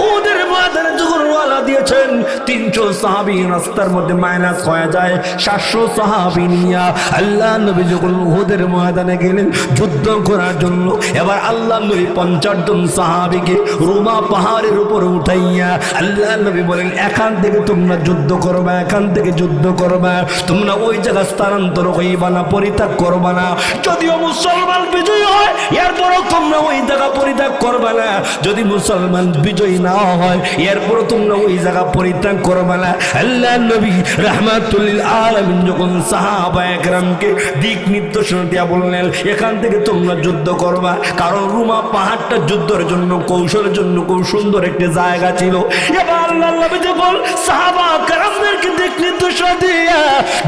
উহুদের ময়দানে যখন রওনা দিয়েছেন, 300 সাহাবী রাস্তার মধ্যে মাইনাস হয়ে যায়, 700 সাহাবী নিয়ে আল্লাহ নবী যখন উহুদের ময়দানে গেলেন যুদ্ধ করার জন্য। এবার আল্লাহ নবী 50 জন সাহাবীকে রুমা পাহাড়ের উপর উঠাইয়া আল্লাহ নবী বলেন, এখান থেকে তোমরা যুদ্ধ করবা, এখান থেকে যুদ্ধ করবা, তোমরা ওই জায়গা স্থানান্তর হইবা না, পরিত্যাগ করবা না। যদিও মুসলমান বিজয়ী হয় এরপরও তোমরা ওই জায়গা পরিত্যাগ করবা না, যদি মুসলমান বিজয়ী না হয় এরপরও তোমরা ওই জায়গা পরিত্যাগ করবা না। আল্লাহ নবী রাহমাতুল লিল আলামিন যখন সাহাবায়ে কেরামকে দিক নির্দেশনা দিয়া বললেন, এখান থেকে তোমরা যুদ্ধ করবা, কারণ রুমা পাহাড়টা যুদ্ধের জন্য কৌশলের জন্য খুব সুন্দর একটি জায়গা ছিল। এবার আল্লাহ নবী যখন সাহাবা কেরামদেরকে দিক নির্দেশনা দিয়া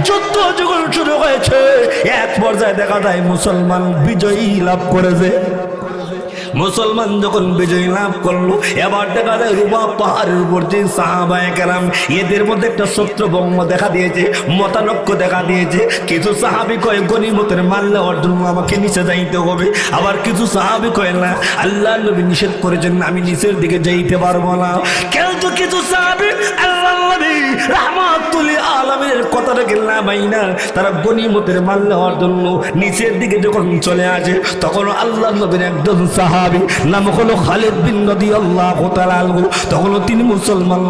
যুদ্ধ যখন শুরু হয়েছে, এক পর্যায়ে দেখা যায় মুসলমান বিজয়ী লাভ করেছে। মুসলমান যখন বিজয় লাভ করলো, এবার দেখা যায় রুমা পাহাড়ের উপর যে সাহাবায়ে কেরাম এদের মধ্যে একটা শত্রুভঙ্গ দেখা দিয়েছে, মতানৈক্য দেখা দিয়েছে। কিছু সাহাবী কয় গনিমতের মাল নেওয়ার জন্য আমাকে নিচে যাইতে হবে, আবার কিছু সাহাবী কয় না, আল্লাহ নবী নিষেধ করেছেন আমি নিচের দিকে যাইতে পারবো না। কিন্তু কিছু সাহাবী আল্লাহ নবী রাহমাতুল লিল আলামিনের কথাটাকে না মাইনা তারা গনিমতের মাল নেওয়ার জন্য নিচের দিকে যখন চলে আসে, তখন আল্লাহ নবীর একজন সাহাবী নাম হলো খালিদ বিন রাদিয়াল্লাহু তাআলা আনহু, তখন তিনি মুসলমান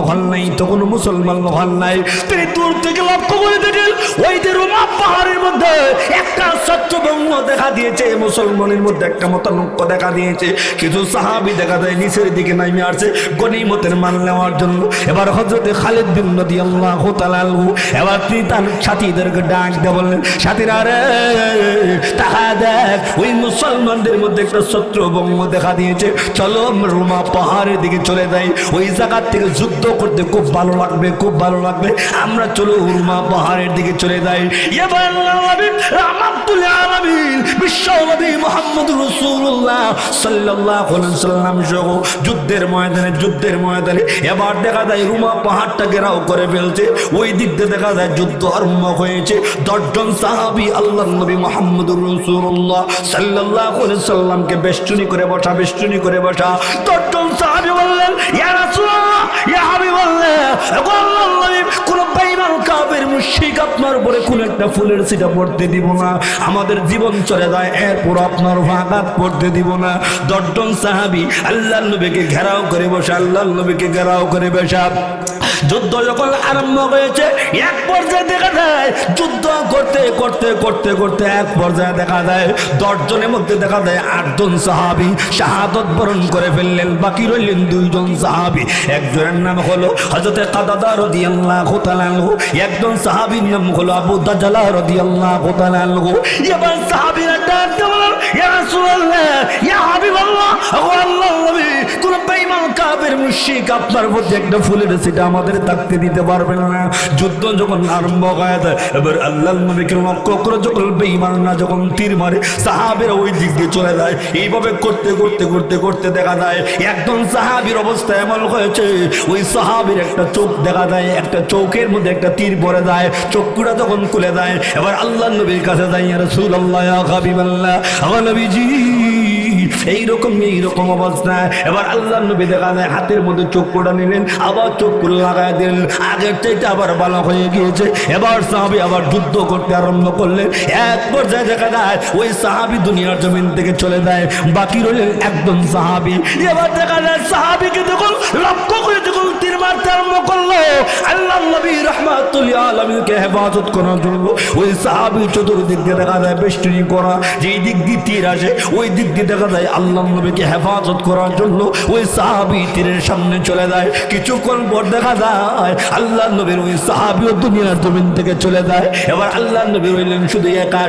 হন নাই, তিনি দূর থেকে লক্ষ্য করে দেখেন ওই যে রুমা পাহাড়ের মধ্যে একটা ছত্রভঙ্গ দেখা দিয়েছে, মুসলমানের মধ্যে একটা মতানৈক্য দেখা দিয়েছে। কিছু সাহাবী দেখা যায় নিচের দিকে নামে আসছে গনিমতের মাল নেওয়ার জন্য। এবার হযরতে খালিদ বিন রাদিয়াল্লাহু তাআলা আনহু এবার তিনি তার সাথীদেরকে ডাক দিয়ে বললেন, সাথীরা রে তাহা দেখ, ওই মুসলমানদের মধ্যে একটা ছত্রভঙ্গ দেখা দিয়েছে, চলো রুমা পাহাড়ের দিকে চলে যাই, ওই জায়গার থেকে যুদ্ধ করতে খুব ভালো লাগবে, খুব ভালো লাগবে, আমরা চলো রুমা পাহাড়ের দিকে চলে যাই। এবার আল্লাহর নবী রাহমাতুল আলামিন বিশ্ব নবী মুহাম্মদুর রাসূলুল্লাহ সাল্লাল্লাহু আলাইহি ওয়াসাল্লাম সহ যুদ্ধের ময়দানে এবার দেখা যায় রুমা পাহাড়টা ঘেরাও করে ফেলছে। ওই দিক দিয়ে দেখা যায় যুদ্ধ আরম্ভ হয়েছে। 10 জন সাহাবী আল্লাহর নবী মুহাম্মদুর রাসূলুল্লাহ সাল্লাল্লাহু আলাইহি ওয়াসাল্লামকে বেষ্টনী করে বসা। 10 জন সাহাবী বললেন, ইয়া রাসূলুল্লাহ, ইয়া হাবিবাল্লাহ, আল্লাহর নবী কোন বেঈমান কাফের মুশরিক আপনার উপরে কোন একটা ফুলের ছিটা পড়তে দিব না, আমাদের জীবন চলে যায়, এরপর আপনার আঘাত পড়তে দিব না। 10 জন সাহাবী আল্লাহর নবীকে ঘেরাও করে বসা। যুদ্ধ যখন আরম্ভ হয়েছে, এক পর্যায়ে দেখা যায় যুদ্ধ করতে এক পর্যায়ে দেখা যায় 10 জনের মধ্যে দেখা যায় 8 জন সাহাবী শাহাদাত বরণ করে ফেললেন। বাকি রইলেন 2 জন সাহাবী। একজনের নাম হলো হযরতে কাদাদা রাদিয়াল্লাহু তাআলা আনহু, একজন সাহাবীর নাম হলো আবু দাজালা রাদিয়াল্লাহু তাআলা আনহু। এবার সাহাবীরা ডাক দিয়ে বললেন, ইয়া রাসূলুল্লাহ, ইয়া হাবিবাল্লাহ, আল্লাহর নবী কোন বেঈমান কাফের মুশরিক আপনার মধ্যে একটা ফুলের ছিটা আমাদের থাকতে দিতে পারবেন না। যুদ্ধ যখন আরম্ভ হয় এবার আল্লাহর নবীকে লক্ষ্য করে যখন বেঈমানরা যখন তীর মারে, সাহাবীরা ওই দিক দিয়ে চলে যায়। এইভাবে করতে দেখা যায় একজন সাহাবীর অবস্থা এমন হয়েছে, ওই সাহাবীর একটা চোখ দেখা যায়, একটা চোখের মধ্যে একটা তীর পড়ে যায়। চোখটা যখন খুলে যায়, এবার আল্লাহর নবীর কাছে যায়, ইয়া রাসূলুল্লাহ, ইয়া হাবিবাল্লাহ, আমার নবীজি এইরকম অবস্থা। এবার আল্লাহর নবী দেখা যায় হাতের মধ্যে চক্ষুটা নিলেন, আবার চক্ষু লাগায় দিলেন, আগের চাইতে আবার ভালো হয়ে গিয়েছে। এবার সাহাবী আবার যুদ্ধ করতে আরম্ভ করলেন। এক পর্যায়ে দেখা যায় ওই সাহাবী দুনিয়ার জমিন থেকে চলে যায়, বাকি রইলেন একজন সাহাবী। এবার দেখা যায় সাহাবীকে যখন লক্ষ্য করে যখন তীর মারতে আরম্ভ করলো, আল্লাহর নবী রাহমাতুল আলামিনকে হেফাজত করার জন্য ওই সাহাবী চতুর্দিক দিয়ে দেখা যায় বেষ্টনী করা, যেই দিক দিয়ে তীর আসে ওই দিক দিয়ে দেখা যায় আল্লাহর নবীকে হেফাজত করার জন্য ওই সাহাবী তীরের সামনে চলে যায়। কিছুক্ষণ পর দেখা যায় আল্লাহর নবীর ওই সাহাবীও দুনিয়ার জমিন থেকে চলে যায়। এবার আল্লাহর নবী রইলেন শুধু একা।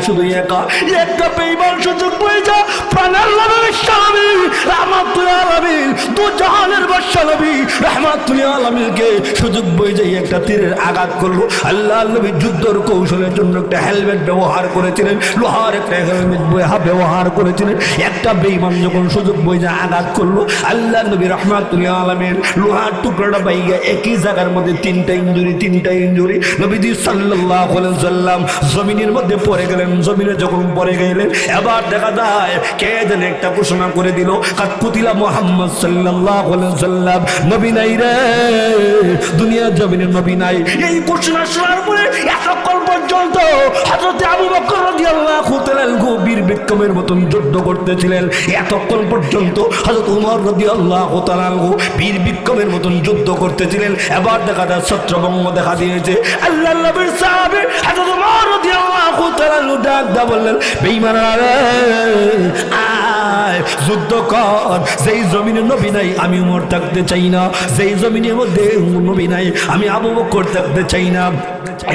একটা বেঈমান সুযোগ পেয়ে যায়, প্রাণের নবী স্বামী রাহমাতুল আলামিন, দু জাহানের বাদশা নবী রাহমাতুল আলামিনকে সুযোগ পেয়ে যায় একটা তীরের আঘাত করলো। আল্লাহর নবী যুদ্ধের কৌশলের জন্য একটা হেলমেট ব্যবহার করেছিলেন, লোহার একটা হেলমেট ব্যবহার করেছিলেন। একটা বেঈমান যখন সুযোগ বইজা আঘাত করলো, আল্লাহর নবী রাহমাতুল আলামিন লোহার টুকরাটা বাইগা একই জায়গার মধ্যে তিনটা ইনজুরি। নবীজি সাল্লাল্লাহু আলাইহি ওয়াসাল্লাম জমিনের মধ্যে পড়ে গেলেন। জমিনে যখন পড়ে গেলেন, এবার দেখা যায় কে যেন একটা ঘোষণা করে দিল, কাদ কুতিলা মুহাম্মদ সাল্লাল্লাহু আলাইহি ওয়াসাল্লাম, নবী নাই রে, দুনিয়ার জমিনে নবী নাই। এই ঘোষণা শোনার পরে এতক্ষণ পর্যন্ত হযরত আবু বকর রাদিয়াল্লাহু তাআলা বীর বিক্রমের মতন যুদ্ধ করতেছিলেন। এতক্ষণ পর্যন্ত হযরত ওমর রাদিয়াল্লাহু তাআলা বীর বিক্রমের মতন যুদ্ধ করতেছিলেন। এবার দেখা যায় ছত্রভঙ্গ দেখা দিয়েছে। আল্লাহর নবীর সাহাবী হযরত ওমর রাদিয়াল্লাহু তাআলা ডাক দা বললেন, বেঈমানরা রে, আয় যুদ্ধ কর। যেই জমিনে নবী নাই আমি ওমর থাকতে চাই না, যেই জমিনের মধ্যে নবী নাই আমি আবু বকর থাকতে চাই না।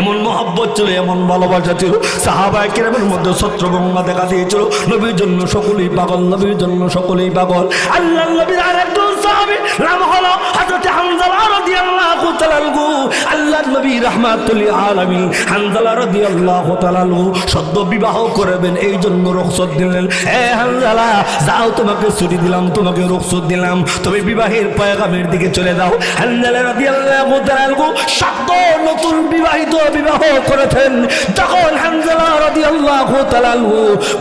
এমন মহব্বত ছিল, এমন ভালোবাসা ছিল, সাহাবায়ে কেরামের মধ্যে ছত্রভঙ্গ দেখা দিয়েছিল। নবীর জন্য সকলেই পাগল, নবীর জন্য সকলেই পাগল। আল্লাহর নবীর আরেকজন সাহাবী নাম হলো হযরত হামজালা রাদিয়াল্লাহু তাআলা। আল্লাহর নবী রাহমাতুল আলামিন হামজালা রাদিয়াল্লাহু তাআলা সদ্য বিবাহ করবেন, এই জন্য রুখসত দিলেন। এ হামজালা, যাও, তোমাকে ছুটি দিলাম, তোমাকে রুখসত দিলাম, তুমি বিবাহের পয়গামের দিকে চলে যাও। হামজালা রাদিয়াল্লাহু তাআলা সদ্য নতুন বিবাহিত বিবাহ করেছেন। যখন হামজালা রাদিয়াল্লাহু তাআলা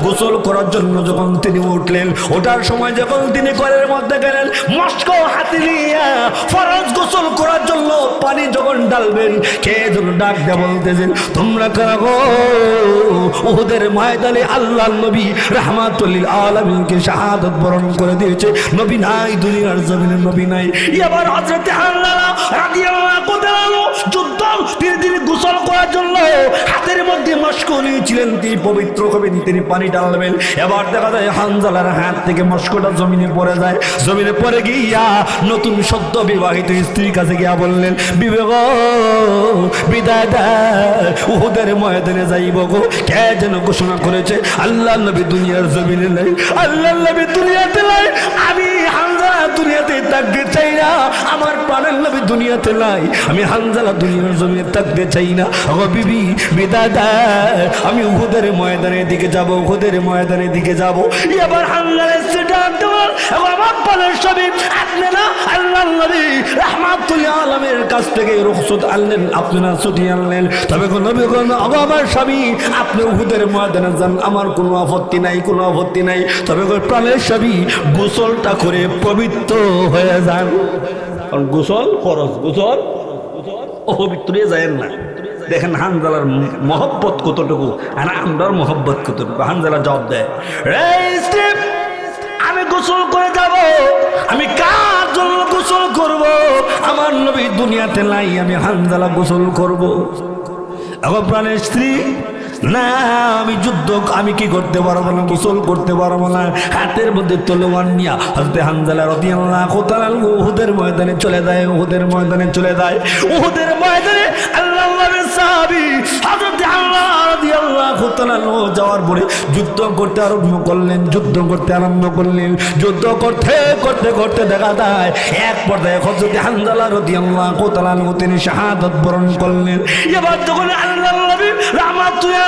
গোসল করার জন্য যখন তিনি উঠলেন, ওঠার সময় যখন তিনি ঘরের মধ্যে গেলেন, মস্ক হাতে নিয়ে ফরজ গোসল করার জন্য পানি যখন ঢালবেন, কে যেন ডাক দিয়ে বলতেছেন, তোমরা কারা গো? উহুদের ময়দানে আল্লাহর নবী রাহমাতুল আলামিনকে শাহাদাত বরণ করে দিয়েছে। নবী নাই, দুনিয়ার জমিনে নবী নাই। এবার হযরত হামজালা রাদিয়াল্লাহু তাআলা যুদ্ধ ধীরে ধীরে গোসল করার জন্য হাতের মধ্যে মস্ক নিয়েছিলেন, তিনি পবিত্র হবেন, তিনি পানি ঢালবেন। এবার দেখা যায় হানজালার হাত থেকে মস্কটা জমিনে পড়ে যায়। জমিনে পড়ে গিয়া নতুন সদ্য বিবাহিত স্ত্রীর কাছে গিয়া বললেন, বিবেক বিদায় দেয়, উহুদের ময়দানে যাইব গো। কে যেন ঘোষণা করেছে, আল্লাহ নবী দুনিয়ার জমিনে নাই, আল্লাহ নবী দুনিয়াতে নাই, আমি হানজালা দুনিয়াতে থাকতে চাই না, আমার প্রাণের নবী দুনিয়াতে নাই, আমি হানজালা দুনিয়ার জমিনে থাকতে চাই না। ও বিবি বিদায় দেয়, আমি উহুদের ময়দানের দিকে যাব, উহুদের ময়দানের দিকে যাব। এবার হানজালা সেটা আমার প্রাণের সবই আপনি না আল্লাহ নবী রাহমাতুল আলামিনের কাছ থেকে রুখসত আনলেন, আপনারা ছুটি আনলেন। তবে কোন নবী কোন আমার স্বামী আপনি উহুদের ময়দানে যান, আমার কোনো আপত্তি নাই, কোনো আপত্তি নাই। তবে প্রাণের স্বামী গোসলটা করে পবিত্র হয়ে যান, কারণ গোসল ফরজ, গোসল অপবিত্র যায় না। দেখেন হানজালার মহব্বত কতটুকু আর আমরার মহব্বত কতটুকু। হানজালা জবাব দেয়, আমি গোসল করে যাব, আমি কার জন্য গোসল করব? আমার নবী দুনিয়াতে নাই, আমি হানজালা গোসল করব। এখন প্রাণের স্ত্রী, না আমি যুদ্ধ আমি কি করতে পারবো না, গোসল করতে পারবো না। হাতের মধ্যে তলোয়ার নিয়া হযরত হানজালা রাদিয়াল্লাহু তাআলা উহুদের ময়দানে চলে যায়, উহুদের ময়দানে চলে যায়। উহুদের ময়দানে আল্লাহর নবীর সাহাবী হযরত আল্লাহ রাদিয়াল্লাহু তাআলা যাওয়ার পরে যুদ্ধ করতে আরম্ভ করলেন, যুদ্ধ করতে আরম্ভ করলেন। যুদ্ধ করতে করতে করতে দেখা যায় এক পর্যায়ে হযরত হানজালা রাদিয়াল্লাহু তাআলা তিনি শাহাদাত বরণ করলেন। এবার যখন আল্লাহর নবী রাহমাতুল্লাহ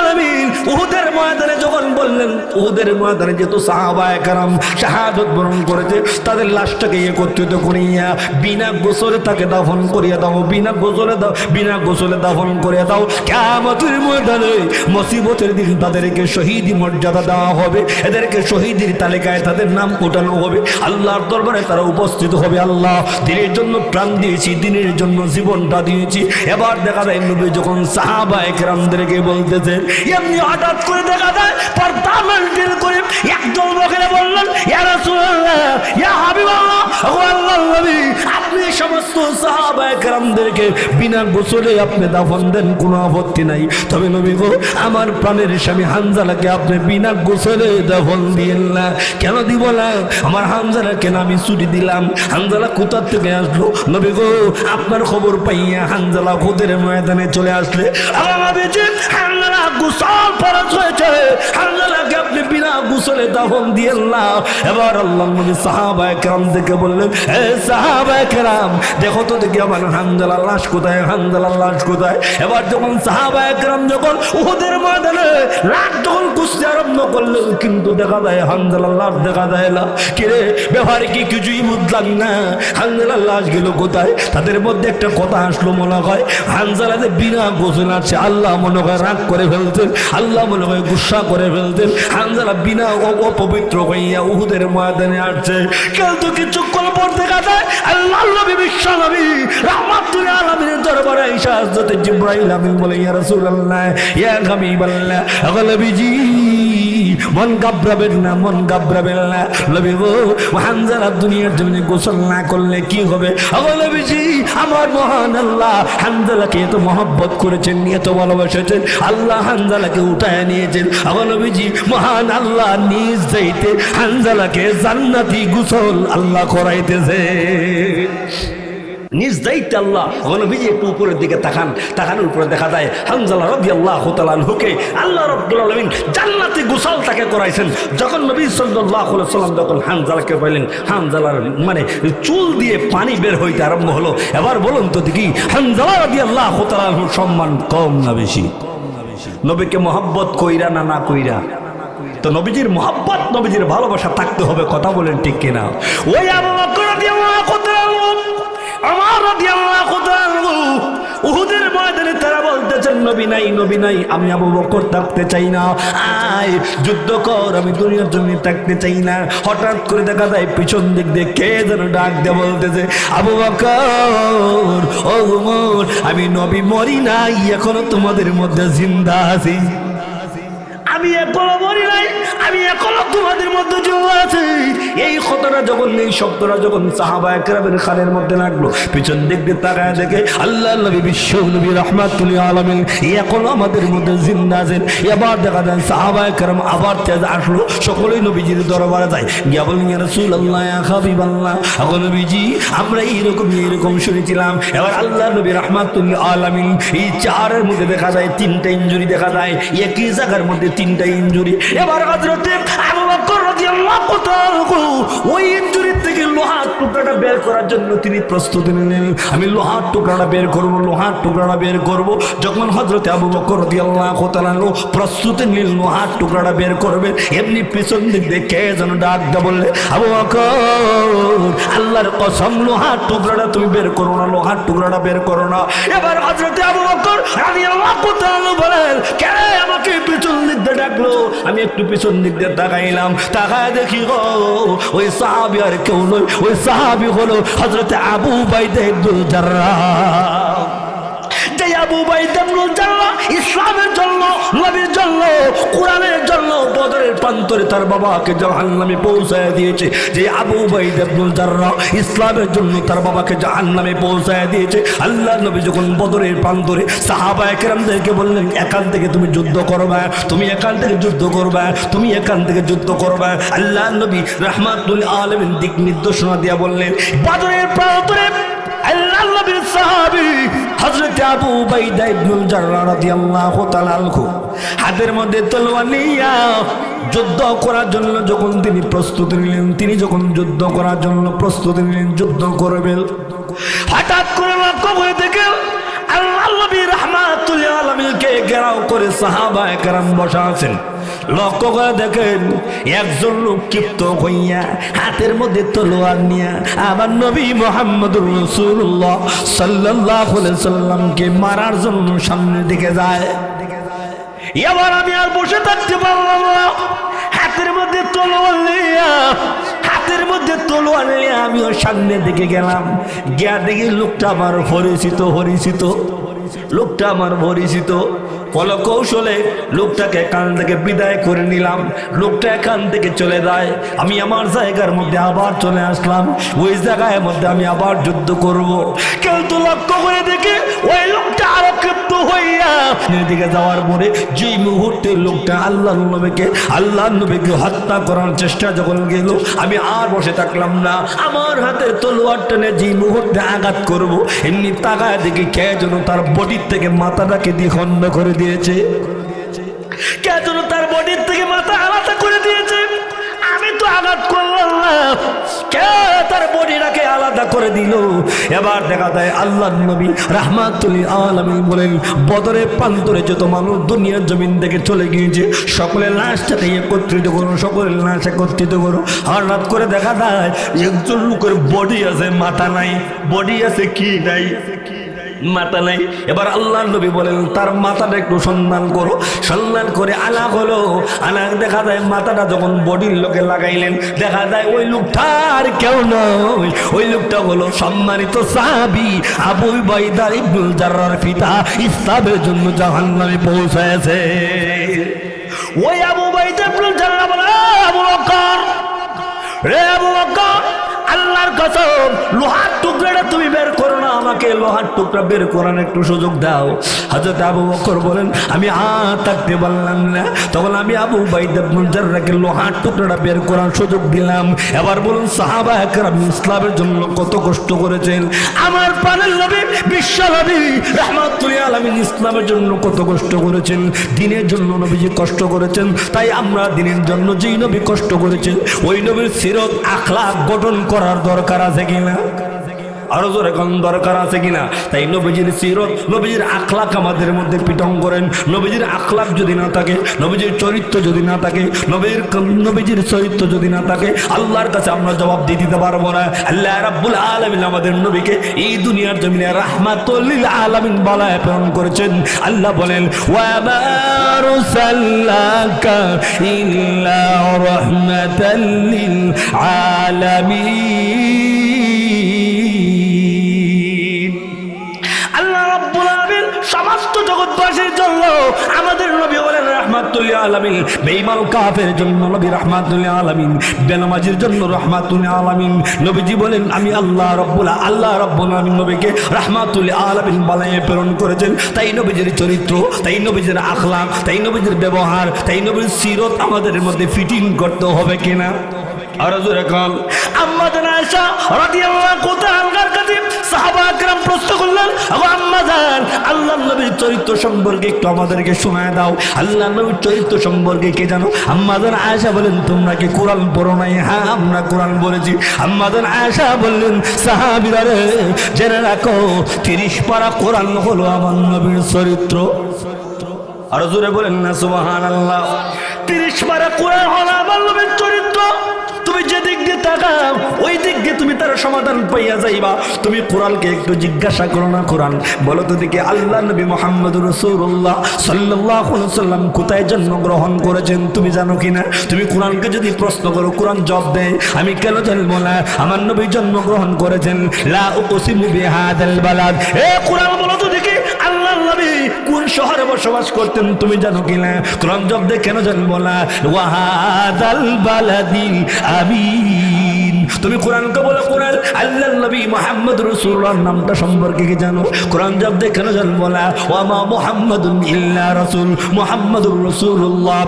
উহুদের ময়দানে যখন বললেন, উহুদের ময়দানে যেহেতু সাহাবায়ে কেরাম শাহাদাত বরণ করেছে, তাদের লাশটাকে একত্রিত করিয়া বিনা গোসলে তাকে দাফন করিয়া দাও, বিনা গোসলে দাও, বিনা গোসলে দাফন করিয়া দাও। কিয়ামতের ময়দানে মুসিবতের দিন তাদেরকে শহীদি মর্যাদা দেওয়া হবে, এদেরকে শহীদের তালিকায় তাদের নাম ওঠানো হবে, আল্লাহর দরবারে তারা উপস্থিত হবে। আল্লাহ দিনের জন্য প্রাণ দিয়েছি, দিনের জন্য জীবনটা দিয়েছি। এবার দেখা যায় নবী যখন সাহাবায়ে কেরামদেরকে বলতেছেন, এমনি হঠাৎ করে দেখা যায় পর্দা মেনটেন করে একদল লোকেরা বললেন, ইয়া রাসূলুল্লাহ, ইয়া হাবিবাল্লাহ, ও আল্লাহর নবী, আপনি সমস্ত সাহাবায়ে কেরামদেরকে বিনা গোসলে আপনি দাফন দেন, কোনো আপত্তি নাই। তবে নবী গো, আমার প্রাণের স্বামী হানজালাকে আপনি বিনা গোসলে দাফন দিয়েন না। কেন দিব না? আমার হানজালাকে আমি ছুটি দিলাম, হানজালা কোথা থেকে আসলো? নবী গো, আপনার খবর পাইয়া হানজালা উহুদের ময়দানে চলে আসলে আমার নবীজি হানজালা গোসল ফরজ হয়েছে, হানজালাকে আপনি বিনা গোসলে দাফন দিয়েন না। এবার আল্লাহর নবী সাহাবায়ে কেরাম দেখে বললেন, হে সাহাবায়ে কেরাম, দেখো তো দেখি আমার হানজালার লাশ কোথায়, হানজালার লাশ কোথায়? এবার যখন সাহাবায়ে কেরাম যখন উহুদের ময়দানে লাশ যখন খুঁজতে আরম্ভ করলেন, কিন্তু দেখা যায় হানজালার লাশ দেখা যায় না। কিরে ব্যাপারে কি কিছুই বুঝলাম না, হানজালার লাশ গেল কোথায়? তাদের মধ্যে একটা কথা আসলো, মনে হয় হানজালা যে বিনা গোসল আছে, আল্লাহ মনে হয় রাগ করে ফেলতেন, আল্লাহ মনে হয় গুসা করে ফেলতেন। হানজালা বিনা অপবিত্র হইয়া উহুদের ময়দানে আসছে। কিন্তু কিছুক্ষণ পর দেখা যায় আল্লাহর নবী বিশ্ব নবী রাহমাতুল আলামিনের দরবারে আয়েশা হযরত জিবরাইল আমিন বলে, ইয়া রাসূলুল্লাহ, ইয়া হাবিবাল্লাহ, ও নবীজি মন ঘাবড়াবেন না, মন ঘাবড়াবেন না। নবী গো, হানজালা দুনিয়ার জন্য গোসল না করলে কি হবে? ও নবীজি, আমার মহান আল্লাহ হানজালাকে এত মহব্বত করেছেন, এত ভালোবাসেছেন, আল্লাহ হানজালাকে উঠায় নিয়েছেন। ও নবীজি, মহান আল্লাহ নিজ যাইতে হানজালাকে জান্নাতি গোসল আল্লাহ করাইতেছে, নিজ দায়িত্বে আল্লাহ। নবীজি একটু উপরের দিকে তাকান, তাকানোর উপরে দেখা যায় হানজালা রাদিয়াল্লাহু তাআলা আনহুকে আল্লাহ রাব্বুল আলামিন জান্নাতি গোসল তাকে করাইছেন। যখন নবী সাল্লাল্লাহু আলাইহি ওয়াসাল্লাম যখন হানজালাকে বললেন, হানজালার মানে চুল দিয়ে পানি বের হইতে আরম্ভ হলো। এবার বলুন তো দেখি, হানজালা রাদিয়াল্লাহু তাআলা আনহুর সম্মান কম না বেশি? নবীকে মহব্বত কইরা না না কইরা? তো নবীজির মহব্বত, নবীজির ভালোবাসা থাকতে হবে, কথা বলেন ঠিক কিনা? ওই আবু বকর রাদিয়াল্লাহু তাআলা আমার রাদিয়াল্লাহু তাআলা উহুদের ময়দানে তারা বলতেছেন, নবী নাই, নবী নাই, আমি আবু বকর থাকতে চাই না, আয় যুদ্ধ কর, আমি দুনিয়ার জন্য থাকতে চাই না। হঠাৎ করে দেখা যায় পিছন দিক দিয়ে কে যেন ডাক দিয়ে বলতেছে, আবু বকর, ও উমর, আমি নবী মরি নাই, এখনো তোমাদের মধ্যে জিন্দা আছি। আমি এখনো মরি নাই, আমি এখনো তোমাদের মধ্যে জন্ম আছি। এই কথাটা যখন, এই শব্দটা যখন সাহাবায়ে কেরামের কানের মধ্যে লাগলো, পিছন দিক দিয়ে তাকায় দেখে আল্লাহর নবী, বিশ্ব নবী রাহমাতুল আলামিন এখনো আমাদের মধ্যে জিন্দা আছেন। এবার দেখা যায় সাহাবায়ে কেরাম আবার তেজ আসলো, সকলেই নবীজির দরবারে যায়, গিয়া বলেন ইয়া রাসূলুল্লাহ, ইয়া হাবিবাল্লাহ, আগো নবীজি আমরা এইরকম শুনেছিলাম। এবার আল্লাহর নবী রাহমাতুল আলামিন এই চারের মধ্যে দেখা যায় তিনটা ইনজুরি দেখা যায়, একই জায়গার মধ্যে তিনটা ইনজুরি। এবার হযরতে আবু বকর রাদিয়াল্লাহু তাআলা ওই ইনজুরির থেকে লোহার টুকরাটা বের করার জন্য তিনি প্রস্তুতি নিলেন। আমি লোহার টুকরাটা বের করব, লোহার টুকরাটা বের করব। যখন হযরতে আবু বকর রাদিয়াল্লাহু তাআলা প্রস্তুতি নিলেন লোহার টুকরাটা বের করবেন, এমনি পিছন দিক দিয়ে কে যেন ডাক দিয়ে বললে, আবু বকর আল্লাহর কসম লোহার টুকরাটা তুমি বের করো না, লোহার টুকরাটা বের করো না। এবার হযরতে আবু বকর রাদিয়াল্লাহু তাআলা বলেন, কে আমাকে পিছন দিক দিয়ে ডাকলো? আমি একটু পিছন দিক দিয়ে তাকাইলাম, তাকায় দেখি গো ওই সাহাবী আর কেউ নয়, ওই সাহাবী হলো হযরতে আবু উবাইদা ইবনুল জাররাহ। যে আবু উবাইদা ইবনুল জাররাহ ইসলামের জন্য, নবীর জন্য, কোরআনের জন্য বদরের প্রান্তরে তার বাবাকে জাহান্নামে পৌঁছায় দিয়েছে। যে আবু উবাইদা ইবনুল জাররাহ ইসলামের জন্য তার বাবাকে জাহান্নামে পৌঁছায় দিয়েছে, আল্লাহর নবী যখন বদরের প্রান্তরে সাহাবায়ে কেরামদেরকে বললেন, এখান থেকে তুমি যুদ্ধ করবে, তুমি এখান থেকে যুদ্ধ করবে, তুমি এখান থেকে যুদ্ধ করবে। আল্লাহর নবী রাহমাতুল আলামিন দিক নির্দেশনা দিয়া বললেন, বদরের প্রান্তরে আল্লাহর নবীর সাহাবী হযরত আবু উবাইদা ইবনুল জাররাহ রাদিয়াল্লাহু তাআলা আনহু হাতের মধ্যে তলোয়ার নিয়ে যুদ্ধ করার জন্য যখন তিনি প্রস্তুতি নিলেন, তিনি যখন যুদ্ধ করার জন্য প্রস্তুতি নিলেন, যুদ্ধ করবেন, হঠাৎ করে লক্ষ্য করে দেখেন আল্লাহর নবী রাহমাতুল আলামিনকে ঘেরাও করে সাহাবায়ে কেরাম বসা আছেন। লক্ষ্য করে দেখেন একজন লোক ক্ষিপ্ত হইয়া হাতের মধ্যে তলোয়ার নিয়ে আমার নবী মুহাম্মদুর রাসূলুল্লাহ সাল্লাল্লাহু আলাইহি সাল্লামকে মারার জন্য সামনের দিকে যায়। এবার আমি আর বসে থাকতে পারলাম না, হাতের মধ্যে তলোয়ার নিয়ে আমিও সামনের দিকে গেলাম। গিয়া দেখি লোকটা আমার পরিচিত, লোকটা আমার পরিচিত। কল কৌশলে লোকটাকে এখান থেকে বিদায় করে নিলাম, লোকটা এখান থেকে চলে যায়। আমি আমার জায়গার মধ্যে আবার চলে আসলাম, ওই জায়গায় মধ্যে আমি আবার যুদ্ধ করব। কিন্তু লক্ষ্য করে দেখি ওই লোকটা আরো ক্ষিপ্ত হইয়া দিকে যাওয়ার পরে যেই মুহূর্তে লোকটা আল্লাহর নবীকে হত্যা করার চেষ্টা যখন গেল, আমি আর বসে থাকলাম না। আমার হাতে তলোয়ার টেনে যেই মুহূর্তে আঘাত করব, এমনি তাকায় দেখি কে যেন তার বডির থেকে মাথাটাকে দিয়ে খণ্ড করে দিয়েছে, কে যেন তার বডির থেকে মাথা আলাদা করে দিয়েছে। আমি তো আঘাত করলাম না, কে তার বডিটাকে আলাদা করে দিল। এবার দেখা যায় আল্লাহর নবী রাহমাতুল আলামিন বলেন, বদরের প্রান্তরে যত মানুষ দুনিয়ার জমিন থেকে চলে গিয়েছে সকলের লাশটাকে একত্রিত করো, সকলের লাশ একত্রিত করো। হঠাৎ করে দেখা যায় একজন লোকের বডি আছে, মাথা নাই, বডি আছে কি নাই, মাথা নাই। এবার আল্লাহর নবী বলেন তার মাথাটা একটু সন্ধান করো। সন্ধান করে আনা হলো, আনা দেখা যায় মাথাটা যখন বডির লোকে লাগাইলেন, দেখা যায় ওই লোকটা আর কেউ নয়, ওই লোকটা হলো সম্মানিত সাহাবী আবু উবাইদা ইবনুল জাররাহর পিতা, ইসলামের জন্য জাহান্নামে পৌঁছেছে। ওই আবু উবাইদা ইবনুল জাররাহ বলে, আবু বকর রে, আবু বকর আল্লাহর কসম লোহার টুকরাটা তুমি বের করো না, আমাকে লোহার টুকরা বের করার একটু সুযোগ দাও। হযরত আবু বকর বলেন, আমি থাকতে পারলাম না। তখন আমি আবু উবাইদা ইবনুল জাররাহকে লোহার টুকরাটা বের করার সুযোগ দিলাম। এবার বলুন সাহাবায়ে কেরাম ইসলামের জন্য কত কষ্ট করেছেন, আমার প্রাণের নবী বিশ্ব নবী রাহমাতুল আলামিন ইসলামের জন্য কত কষ্ট করেছেন, দ্বীনের জন্য নবীজি কষ্ট করেছেন। তাই আমরা দ্বীনের জন্য যেই নবী কষ্ট করেছেন ওই নবীর সিরত আখলাক গঠন করার দরকার আছে কিনা, আরো জোরে কোন দরকার আছে কিনা। তাই নবীজির সিরত, নবীজির আখলাক আমাদের মধ্যে পিটন করেন। নবীজির আখলাক যদি না থাকে, নবীজির চরিত্র যদি না থাকে, নবীজির চরিত্র যদি না থাকে, আল্লাহর কাছে আমরা জবাব দিতে পারবো না। আল্লাহ রাব্বুল আলামিন আমাদের নবীকে এই দুনিয়ার জমিনে রাহমাতুল লিল আলামিন বলায় প্রেরণ করেছেন। আল্লাহ বলেন, ওয়া মা আরসালনাকা ইল্লা রাহমাতাল লিল আলামিন। সমস্ত জগৎবাসীর জন্য আমাদের নবী হলেন রাহমাতুল রাহমাতুল লিল আলামিন, বেঈমান কাফের জন্য নবী রাহমাতুল লিল আলামিন, বেনামাজির জন্য রাহমাতুল লিল আলামিন। নবীজি বলেন আমি আল্লাহ রাব্বুল আলামিন নবীকে রাহমাতুল লিল আলামিন বানায়ে প্রেরণ করেছেন। তাই নবীজির চরিত্র, তাই নবীজির আখলাক, তাই নবীজির ব্যবহার, তাই নবীর সিরত আমাদের মধ্যে ফিটিং করতে হবে কিনা? আর জোরে কাল আম্মা জান আয়েশা রাদিয়াল্লাহু তাআলার কাছে সাহাবা کرام প্রশ্ন করলেন, ও আম্মা জান, আল্লাহর নবীর চরিত্র সম্পর্কে একটু আমাদেরকে শোনায় দাও। আল্লাহর নবীর চরিত্র সম্পর্কে কে জানো? আম্মা জান আয়েশা বলেন, তোমরা কি কোরআন পড়ো নাই? হ্যাঁ, আমরা কোরআন পড়েছি। আম্মা জান আয়েশা বললেন, সাহাবীরা রে, জেনে রাখো 30 পারা কোরআন হলো আমার নবীর চরিত্র। আর জোরে বলেন না সুবহানাল্লাহ। 30 পারা কোরআন হলো আমার নবীর চরিত্র। তুমি যে দিক দিয়ে তাকাও ওই দিক দিয়ে তুমি তার সমাধান পাইয়া যাইবা। তুমি কোরআনকে একটু জিজ্ঞাসা করো না, কোরআন বলো তো দেখি আল্লাহ নবী মুহাম্মদুর রাসূলুল্লাহ সাল্লাল্লাহু আলাইহি ওয়াসাল্লাম কোথায় জন্মগ্রহণ করেছেন তুমি জানো কিনা? তুমি কোরআনকে যদি প্রশ্ন করো, কোরআন জবাব দেয় আমি কেন জানবো না? আমার নবী জন্মগ্রহণ করেছেন লা উকসিমু বিহাদাল বালাদ। এ কোরআন বলো তো দেখি আল্লাহর নবী কোন শহরে বসবাস করতেন তুমি জানো কিনা? কোরআন জবাব দেয় কেন জানবো না? ওয়াহাদাল বালাদিল আমিন। তুমি কোরআনকে বলো কোরআন আল্লাহর নবী মুহাম্মদ রাসূলুল্লাহর নামটা সম্পর্কে কি জানো? কোরআন জবাব দেয় কেন জানবো না? ওয়া মা মুহাম্মাদুন ইল্লা রাসূল, মুহাম্মাদুর রাসূলুল্লাহ।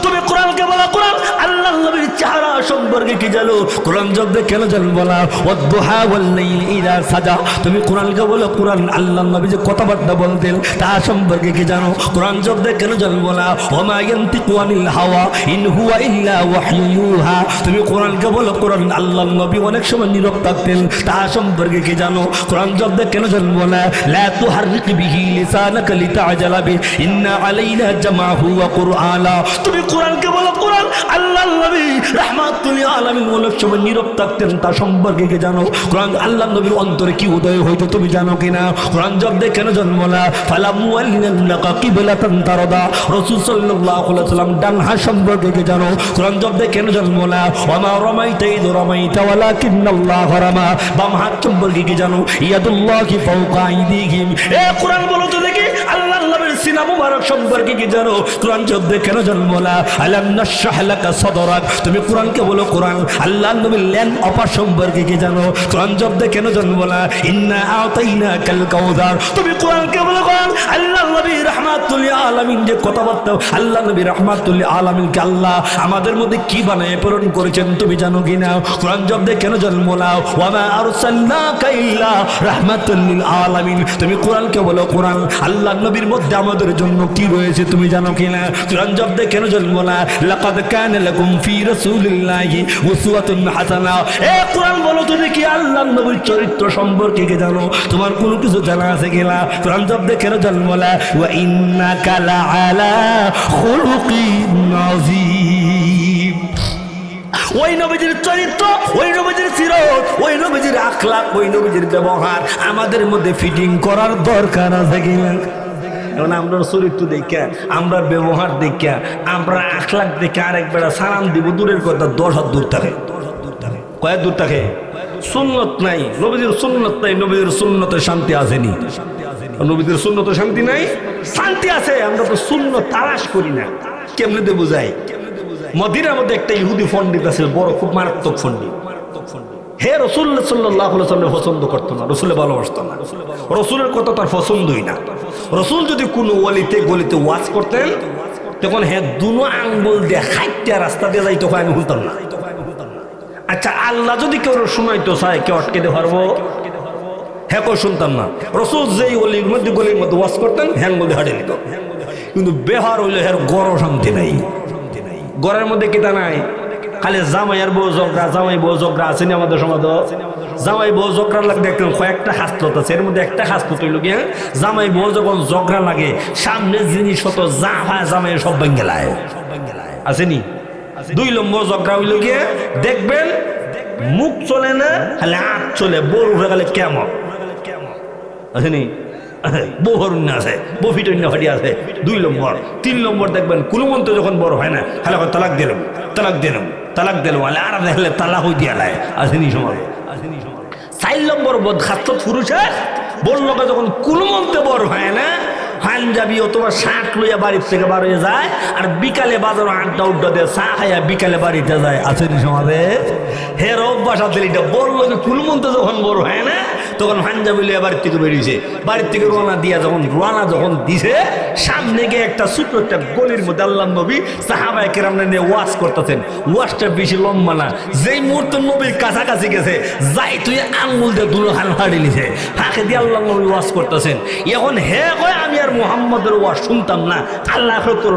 তুমি কোরআনকে বলো কোরআন আল্লাহর নবীর চেহারা সম্পর্কে কি জানো? কোরআন জবাব দেয় কেন জানবো না? ওয়াদ-দুহা ওয়াল-লাইলি ইযা সাজা। তুমি কোরআনকে বলো কোরআন আল্লাহর নবী যে কথাবার্তা বলতেন তা সম্পর্কে কি জানো? কোরআন জবাব দেয় কেন জানবো না? ওয়া মা ইয়ানতিকু আনিল হাওয়া ইন হুয়া ইল্লা ওয়াহয়ু ইউহা। তুমি কোরআনকে বলো কোরআন আল্লাহর নবী অনেক সময় নীরব থাকতেন তা সম্পর্কে কি জানো? কোরআন জবাব দেয় কেন জানবো না? লা তুহাররিক বিহি লিসানাকা লিতা'জালা বিহি ইন্না আলাইনা জামাহু ওয়া কুরআনা। তুমি কোরআনকে বলো কোরআন আল্লাহর নবী রাহমাতুল লিল আলামিন অনেক সময় নীরব থাকতেন তা সম্পর্কে কি জানো? কোরআন আল্লাহর নবীর অন্তরে কি উদয় হইতো তুমি জানো কিনা? কোরআন জবাব দেয় কেন জানবো না? ফালামুওয়াল্লিনাকা কিবলাতান তারদা। রাসূল সাল্লাল্লাহু আলাইহি ওয়াসাল্লাম ডান হাত সম্পর্কে কি জানো? কোরআন জবাব দেয় কেন জানবো না? ওয়া মা রামাইতা ইয রামাইতা ওয়ালাকিন্নাল্লাহু রামা। বাম হাত সম্পর্কে কি জানো? ইয়াদুল্লাহি ফাওকা আইদিহিম। এ কোরআন বলো তো দেখি আল্লাহর নবীর সিনা মুবারক সম্পর্কে কি জানো? কোরআন জবাব দেয় কেন জানবো না? আলাম নাশরাহ লাকা সাদরাক। তুমি কোরআনকে বলো কোরআন আল্লাহর নবীর ল্যান্ড অফার সম্পর্কে কি জানো? কোরআন জবাব দেয় কেন জানবো না? ইন্না আতাইনাকাল কাউসার। তুমি কোরআনকে বলো কোরআন আল্লাহর নবী রাহমাতুল লিল আলামিন যে কথাবার্তা আল্লাহর নবী রাহমাতুল লিল আলামিনকে আল্লাহ আমাদের মধ্যে কি বানায় প্রেরণ করেছেন তুমি জানো কিনা? কোরআন জবাব দেয় কেন জানবো না? ওয়া মা আরসালনাকা ইল্লা রাহমাতুল লিল আলামিন। তুমি কোরআনকে বলো কোরআন আল্লাহর নবীর মধ্যে আমাদের জন্য কি রয়েছে তুমি জানো কিনা? কোরআন জবাব দেয় কেন জানবো না? লাকাদ কানা লাকুম ফি রাসূলিল্লাহি উসওয়াতুন হাসানা। এ কোরআন বলো তো দেখি আল্লাহর নবীর চরিত্র সম্পর্কে কি জানো? তোমার কোনো কিছু জানা আছে কিনা? কোরআন জবাব দেয় কেন জানবো না? ওয়া ইন্নাকা লাআলা খুলুকিন আযীম। ওই নবীজির চরিত্র, ওই নবীজির সিরত, ওই নবীজির আখলাক, ওই নবীজির ব্যবহার আমাদের মধ্যে ফিটিং করার দরকার আছে কিনা? এখন আমরা চরিত্র দেখা, আমরা ব্যবহার দেখা, আমরা আখলাক দেখে আরেক বেড়া সালাম দিব দূরের কথা 10 হাত দূর থাকে। কয়েক দূর থাকে? সুন্নত নাই, নবীজির সুন্নত নাই। নবীজির সুন্নতে শান্তি আসেনি। নবীজির সুন্নতে শান্তি নাই, শান্তি আছে। আমরা তো সুন্নত তালাশ করি না। কেমনে দিয়ে বুঝাই? মদিনার মধ্যে একটা ইহুদি পণ্ডিত আছে, বড় খুব মারাত্মক পণ্ডিত। হে রাসূল সাল্লাল্লাহু আলাইহি ওয়াসাল্লাম পছন্দ করতো না, রাসূলে ভালোবাসতো না, রাসূলের কথা তার পছন্দই না। রাসূল যদি কোনো ওয়ালিতে গলিতে ওয়াজ করতেন তখন হে দুনো আঙ্গুল দিয়ে হাইটটা রাস্তা দিয়ে যাইতো, আমি শুনতাম না। আচ্ছা, আল্লাহ যদি কেউ শোনাইতো চায় কেউ আটকে দিতে পারবো? হ্যাঁ, কেউ শুনতাম না। রাসূল যেই গলির মধ্যে ওয়াজ করতেন হ্যাঁ বলতে হাঁটে নিত। কিন্তু বেহার হইলে হ্যাঁ গড় শান্তি নাই। ঘরের মধ্যে কিতা নাই, খালি জামাই আর বউ ঝগড়া, জামাই বউ ঝগড়া আছে না আমাদের সমাজ? জামাই বউ ঝগড়া লাগে দেখতেন কয়েকটা হাসলত আছে, এর মধ্যে একটা হাসলত হইল গিয়ে জামাই বউ যখন ঝগড়া লাগে সামনে জিনিস হতো যা হয় জামাই সব ভেঙে লায়, আসেনি? 2 নম্বর ঝগড়া হইল গিয়ে দেখবেন মুখ চলে না, খালি হাত চলে, বউ উঠে গেলে কেমন আসেনি? বউ হরুণ্য আছে, বউ ফিটন্য ফাটি আছে। 2 নম্বর। 3 নম্বর দেখবেন কোনো মন্ত্র যখন বড় হয় না খালি তালাক দিলাম, তালাক দিলাম, তালাক দিলাম, আর দেখলে তালাক হয়ে দিয়া লাই, আসেনি সমাজ? 4 নম্বর বদ খাত পুরুষের বড় লোকে যখন কোনো মন্ত্রে বড় হয় না পাঞ্জাবি অথবা শাক লইয়া বাড়ির থেকে বার হয়ে যায় আর বিকালে বাজারে আড্ডা উড্ডা দিয়ে চা খাইয়া বিকালে বাড়িতে যায়। আসেনি সমাজে হের অভ্যাস আছে। এটা বললো যে কুলমন্ত যখন বড় হয় না তখন পাঞ্জাবি লইয়া বাড়ির থেকে বেরিয়েছে। বাড়ির থেকে রওনা দিয়া যখন দিছে সামনে গিয়ে একটা ছোট্ট একটা গলির মধ্যে আল্লাহ নবী সাহাবায়ে কেরাম নিয়ে ওয়াজ করতেছেন। ওয়াজটা বেশি লম্বা না। যেই মুহূর্তে নবীর কাছাকাছি গেছে যাই তুই আঙ্গুল দিয়ে দুটো হাল হাড়ি নিছে ফাঁকে দিয়ে আল্লাহ নবী ওয়াজ করতেছেন। এখন হে কয় আমি আর মুহাম্মদের ওয়াজ শুনতাম না, আল্লাহ তোর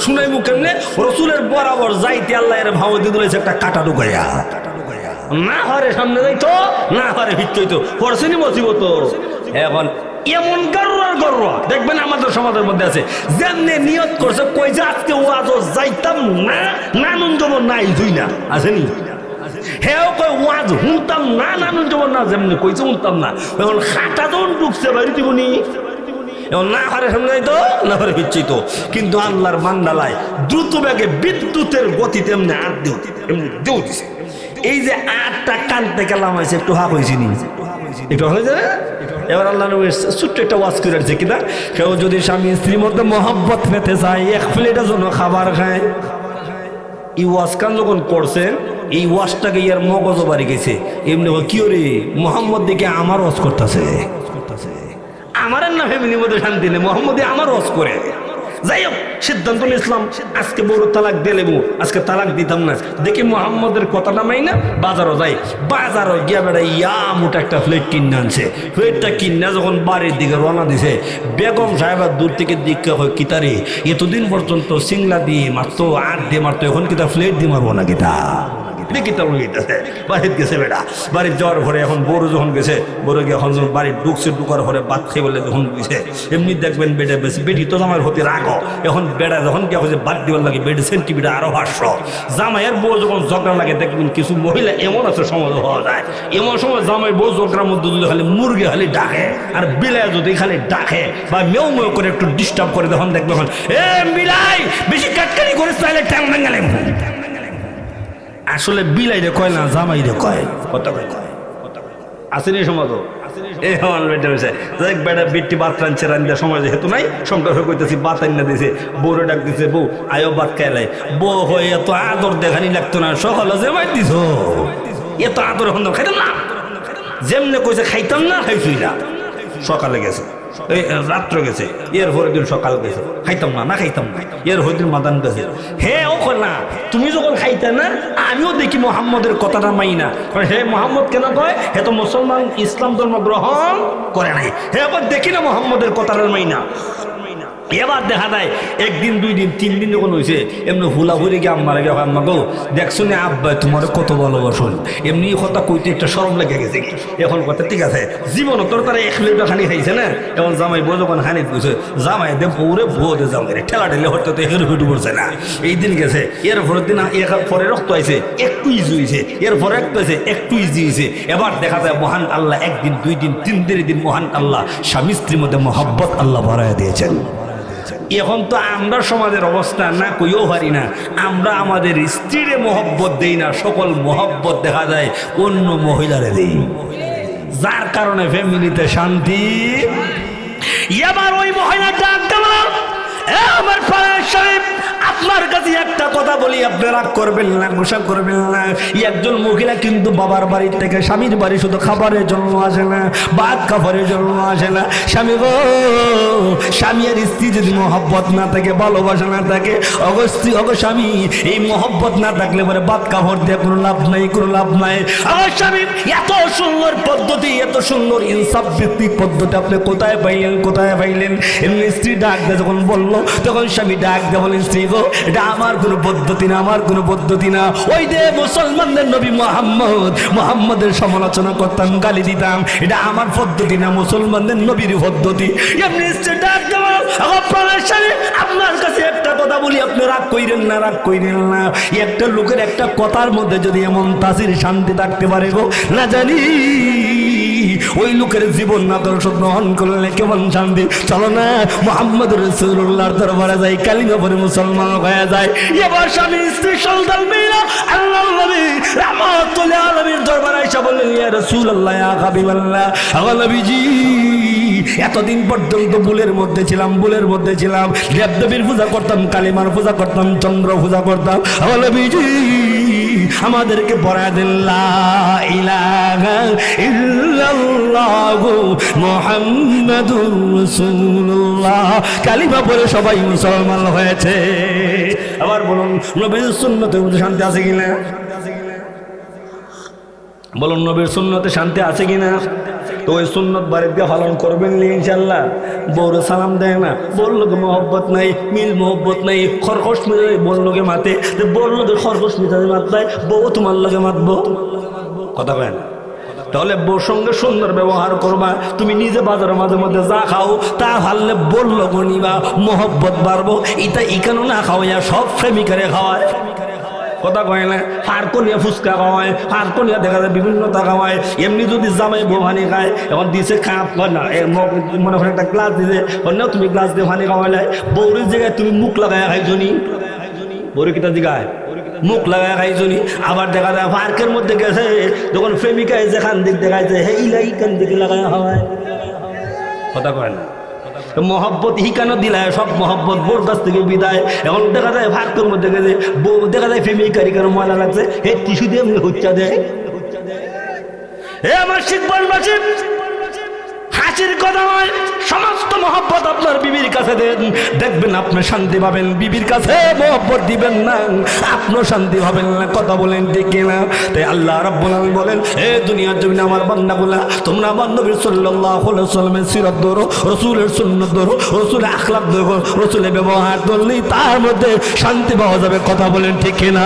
শুনাইমু কেমনে? রসুলের বরাবর যাইতে আল্লাহ এর ভাও দিয়ে দিয়েছে একটা কাটা ঢুকাইয়া। না হরে সামনে যাইতো না হরে ভিতর হইতো পড়ছেনি মসিবত। এখন এমন গর্ব দেখবেন আমাদের সমাজের মধ্যে আছে, যেমনি নিয়ত করছে কই যে আজকে ওয়াজ যাইতাম না, নানুন যেমন নাই তুই না আসেনি। হেও কই ওয়াজ শুনতাম না, নানুন যেমন না যেমনি কইছে শুনতাম না। এখন খাটা যখন ঢুকছে বাড়ি দিবনি এখন না হারে সামনে যাইতো না হারে ভিচ্ছিত। কিন্তু আল্লাহর মান্দালায় দ্রুত বেগে বিদ্যুতের গতিতে এমনি আট দেউ দিছে। এই যে আটটা কানতে গেলাম হয়েছে একটু হাক হয়েছি নি একটু হয়ে যাবে। এবার আল্লাহ নবী ছোট্ট একটা ওয়াজ করে আসছে কিনা, কেউ যদি স্বামী স্ত্রীর মধ্যে মহব্বত পেতে চায় এক প্লেটের জন্য খাবার খায়। এই ওয়াজ কান যখন করছেন এই ওয়াজটাকে ইয়ার মগজ বাড়ি গেছে। এমনি কি রে মোহাম্মদ দিকে আমার ওয়াজ করতেছে, আমার না ফ্যামিলির মধ্যে শান্তি নেই, মোহাম্মদ আমার ওয়াজ করে। যাই হোক সিদ্ধান্ত নিয়েছিলাম আজকে বড় তালাক দিয়ে লেবো, আজকে তালাক দিতাম না। দেখি মোহাম্মদের কথাটা মাই না বাজারও যাই। বাজারও গিয়া বেড়া ইয়া মোটা একটা প্লেট কিনে আনছে। প্লেটটা কিনা যখন বাড়ির দিকে রওনা দিছে বেগম সাহেবের দূর থেকে দিকে হয় কিতারে এতদিন পর্যন্ত সিংলা দিয়ে মারতো আট দিয়ে মারতো, এখন কিতা প্লেট দিয়ে মারবো না কিতা বাড়িতে গেছে বেটা। বাড়ির যাওয়ার পরে এখন বড় যখন গেছে বড় গিয়ে এখন যখন বাড়ির ঢুকার পরে বাদ খেয়ে বলে যখন গেছে এমনি দেখবেন বেডে বেশি বেটি তো জামাইয়ের হতে রাখো। এখন বেড়া যখন গিয়ে হচ্ছে বাদ দিবার লাগে বেডে সেন্টিমিটার আরো 500। জামাইয়ের বউ যখন ঝগড়া লাগে দেখবেন কিছু মহিলা এমন আছে সমাজ হওয়া যায়, এমন সময় জামাই বউ ঝগড়ার মধ্যে যদি খালি মুরগি খালি ডাকে আর বিলাই যদি খালি ডাকে বা মেউ মেউ করে একটু ডিস্টার্ব করে তখন দেখবে এ বিলাই বেশি কাটকারি করে চাইলে ট্যাং ভেঙালে। আসলে বিলাই রে কয় না জামাই রে কয় কথা কয় আসেনি সমাজ বেটা বেটি বাত রাঁধছে রান্ধা সময় যেহেতু নাই সংকট হয়ে কইতেছি বাত আইনা দিয়েছে বউরে ডাক দিছে বউ আয়ো বাত খাইলাই। বউ হয়ে এত আদর দেখানি লাগতো না, সকালে যে মাই দিছ এত আদর এখন খাইতাম না, যেমনে কইছে খাইতাম না খাইছুই না। সকালে গেছে রাত্র গেছে এর পরের দিন সকাল গেছে খাইতাম না খাইতাম না, এর পরের দিন মাদান গেছে। হে ও না তুমি যখন খাইতে না আমিও দেখি মোহাম্মদের কথাটা মাই না। হে মোহাম্মদ কেন কয়? হে তো মুসলমান ইসলাম ধর্ম গ্রহণ করে নাই। হে আবার দেখি না মোহাম্মদের কথাটা মাই না। এবার দেখা যায় একদিন 2 দিন 3 দিন যখন হয়েছে এমনি হুলা ভরে গিয়ে আম্মা লাগে আম্মা গো দেখছো না আব্বা তোমার কত ভালোবাসুন, এমনি কথা কইতে একটা শরম লেগে গেছে। এখন কথা ঠিক আছে জীবন তোর তারা 1 লিটার খানি খাইছে না। এখন জামাই বউ যখন খানি দিয়েছে জামাই দে বউরে বউতে যাও ঠেলা ঠেলে হতে তো হেরু হেঁটু করছে না। এই দিন গেছে এর পরের দিন পরে রক্ত আইছে একটু ইজি হয়েছে, এর পরে একটু আছে একটু ইজি হয়েছে। এবার দেখা যায় মহান আল্লাহ 1 দিন 2 দিন 3 দিন মহান আল্লাহ স্বামী স্ত্রীর মধ্যে মহব্বত আল্লাহ বাড়াইয়া দিয়েছেন। এখন তো আমরা সমাজের অবস্থা না কইও পারি না, আমরা আমাদের স্ত্রীরে মহব্বত দেই না, সকল মহব্বত দেখা যায় অন্য মহিলারে দেই, যার কারণে ফ্যামিলিতে শান্তি। এবার ওই মহিলা ডাক দেব আমার পাড়ার সাহেব আপনার কাছে একটা কথা বলি, আপনি রাগ করবেন না, গুসা করবেন না। একজন মহিলা কিন্তু বাবার বাড়ি থেকে স্বামীর বাড়ি শুধু খাবারের জন্য আসে না, ভাত খাবারের জন্য আসে না। স্বামী গো স্বামী আর স্ত্রী যদি মহব্বত না থাকে ভালোবাসা না থাকে অবশ্যই স্বামী এই মহব্বত না থাকলে পরে ভাত খাবার দিয়ে কোনো লাভ নাই, কোনো লাভ নাই। আমার স্বামী এত সুন্দর পদ্ধতি, এত সুন্দর ইনসাফ ভিত্তিক পদ্ধতি আপনি কোথায় পাইলেন, কোথায় পাইলেন? এমনি স্ত্রী ডাক দিয়ে যখন বললো তখন স্বামী ডাক দিয়ে বলেন স্ত্রী গো এটা আমার কোনো পদ্ধতি না, আমার কোনো পদ্ধতি না। ওই যে মুসলমানদের নবী মোহাম্মদের সমালোচনা করতাম, গালি দিতাম, এটা আমার পদ্ধতি না, মুসলমানদের নবীর পদ্ধতি। এমনি ডাক দেব আপনার কাছে একটা কথা বলি, আপনি রাগ কইরেন না, রাগ কইরেন না। একটা লোকের একটা কথার মধ্যে যদি এমন তাসির শান্তি থাকতে পারে গো না জানি ওই লোকের জীবন আদর্শ গ্রহণ করলে কেমন শান্তি। চলো না মুহাম্মদ রাসূলুল্লাহর দরবারে যাই, কালিমা পড়ে মুসলমান হয়ে যায়। এবার স্বামী স্ত্রী সন্তান মেয়েরা আল্লাহর নবী রাহমাতুল আলামিন দরবারে এসে বললেন ইয়া রাসূলুল্লাহ ইয়া হাবিবাল্লাহ, আমার নবীজি এতদিন পর্যন্ত বুলের মধ্যে ছিলাম, দেবদেবীর পূজা করতাম, কালিমার পূজা করতাম, চন্দ্র পূজা করতাম। নবীজি আমাদেরকে পড়া দেন লা ইলাহা ইল্লাল্লাহু মুহাম্মাদুর রাসূলুল্লাহ। কালিমা পড়ে সবাই মুসলমান হয়েছে। আবার বলুন, নবীর সুন্নতে শান্তি আছে কিনা? বলুন, নবীর সুন্নতে শান্তি আছে কিনা? তো ওই সুন্নত বাড়িতে পালন করবেন ইনশাল্লাহ। বউরে সালাম দেয় না, বউর লোকে মহব্বত নাই, মিল মহব্বত নাই, খরকশ মিলে বউর লোকে মাতে, বউর লোকে খরকশ মিটাতে মাত্রায় বউ তোমার লোকে মাতবো, কথা কয় না। তাহলে বউর সঙ্গে সুন্দর ব্যবহার করবা। তুমি নিজে বাজারের মাঝে মধ্যে যা খাও তা ভাললে বলল গনিবা, মহব্বত বাড়বো। এটা ইকানো না খাওয়াইয়া সব প্রেমিকারে খাওয়ায়, কথা কয় না। ফারকনিয়া ফুচকা খাওয়ায়, ফারকনিয়া দেখা যায় বিভিন্নতা খাওয়ায়। এমনি যদি জামাই বউ ভানি খায়, এখন দিছে খাপ না, মনে হয় একটা গ্লাস দিছে, না তুমি গ্লাস দিয়ে ভানি খাওয়াইলে, বউরের জায়গায় তুমি মুখ লাগায় খাইছনি, বউরে কিটা দিঘায় মুখ লাগায় খাইছনি। আবার দেখা যায় পার্কের মধ্যে গেছে, যখন প্রেমিকায় যেখান দিক দেখাইছে হেইলাই কান দিকে লাগায় খাওয়ায়, কথা কয় না। মহব্বত হিকানো দিলায়, সব মহব্বত বোর কাছ থেকে বিদায়। এখন দেখা যায় ভারতের মধ্যে গেছে বউ, দেখা যায় প্রেমিকারি কেন ময়লা লাগছে, হে টিস্যু দিয়ে হুচ্চা দেয়। হে আমার শিখবানবাসী, হাসির কথা নয়, সমস্ত মহব্বত আপনার বিবির কাছে দেন, দেখবেন আপনি শান্তি পাবেন। বিবির কাছে মহব্বত দিবেন না, আপনিও শান্তি পাবেন না, কথা বলেন ঠিক কিনা? তাই আল্লাহ রাব্বুল আলামিন বলেন, হে দুনিয়ার জমিনে আমার বান্দাগুলা, তোমরা আমার নবী সাল্লাল্লাহু আলাইহি ওয়াসাল্লামের সিরাত ধরো, রাসূলের সুন্নাত ধরো, রাসূলের আখলাক ধরো, রাসূলের ব্যবহার ধরলেই তার মধ্যে শান্তি পাওয়া যাবে, কথা বলেন ঠিক কিনা?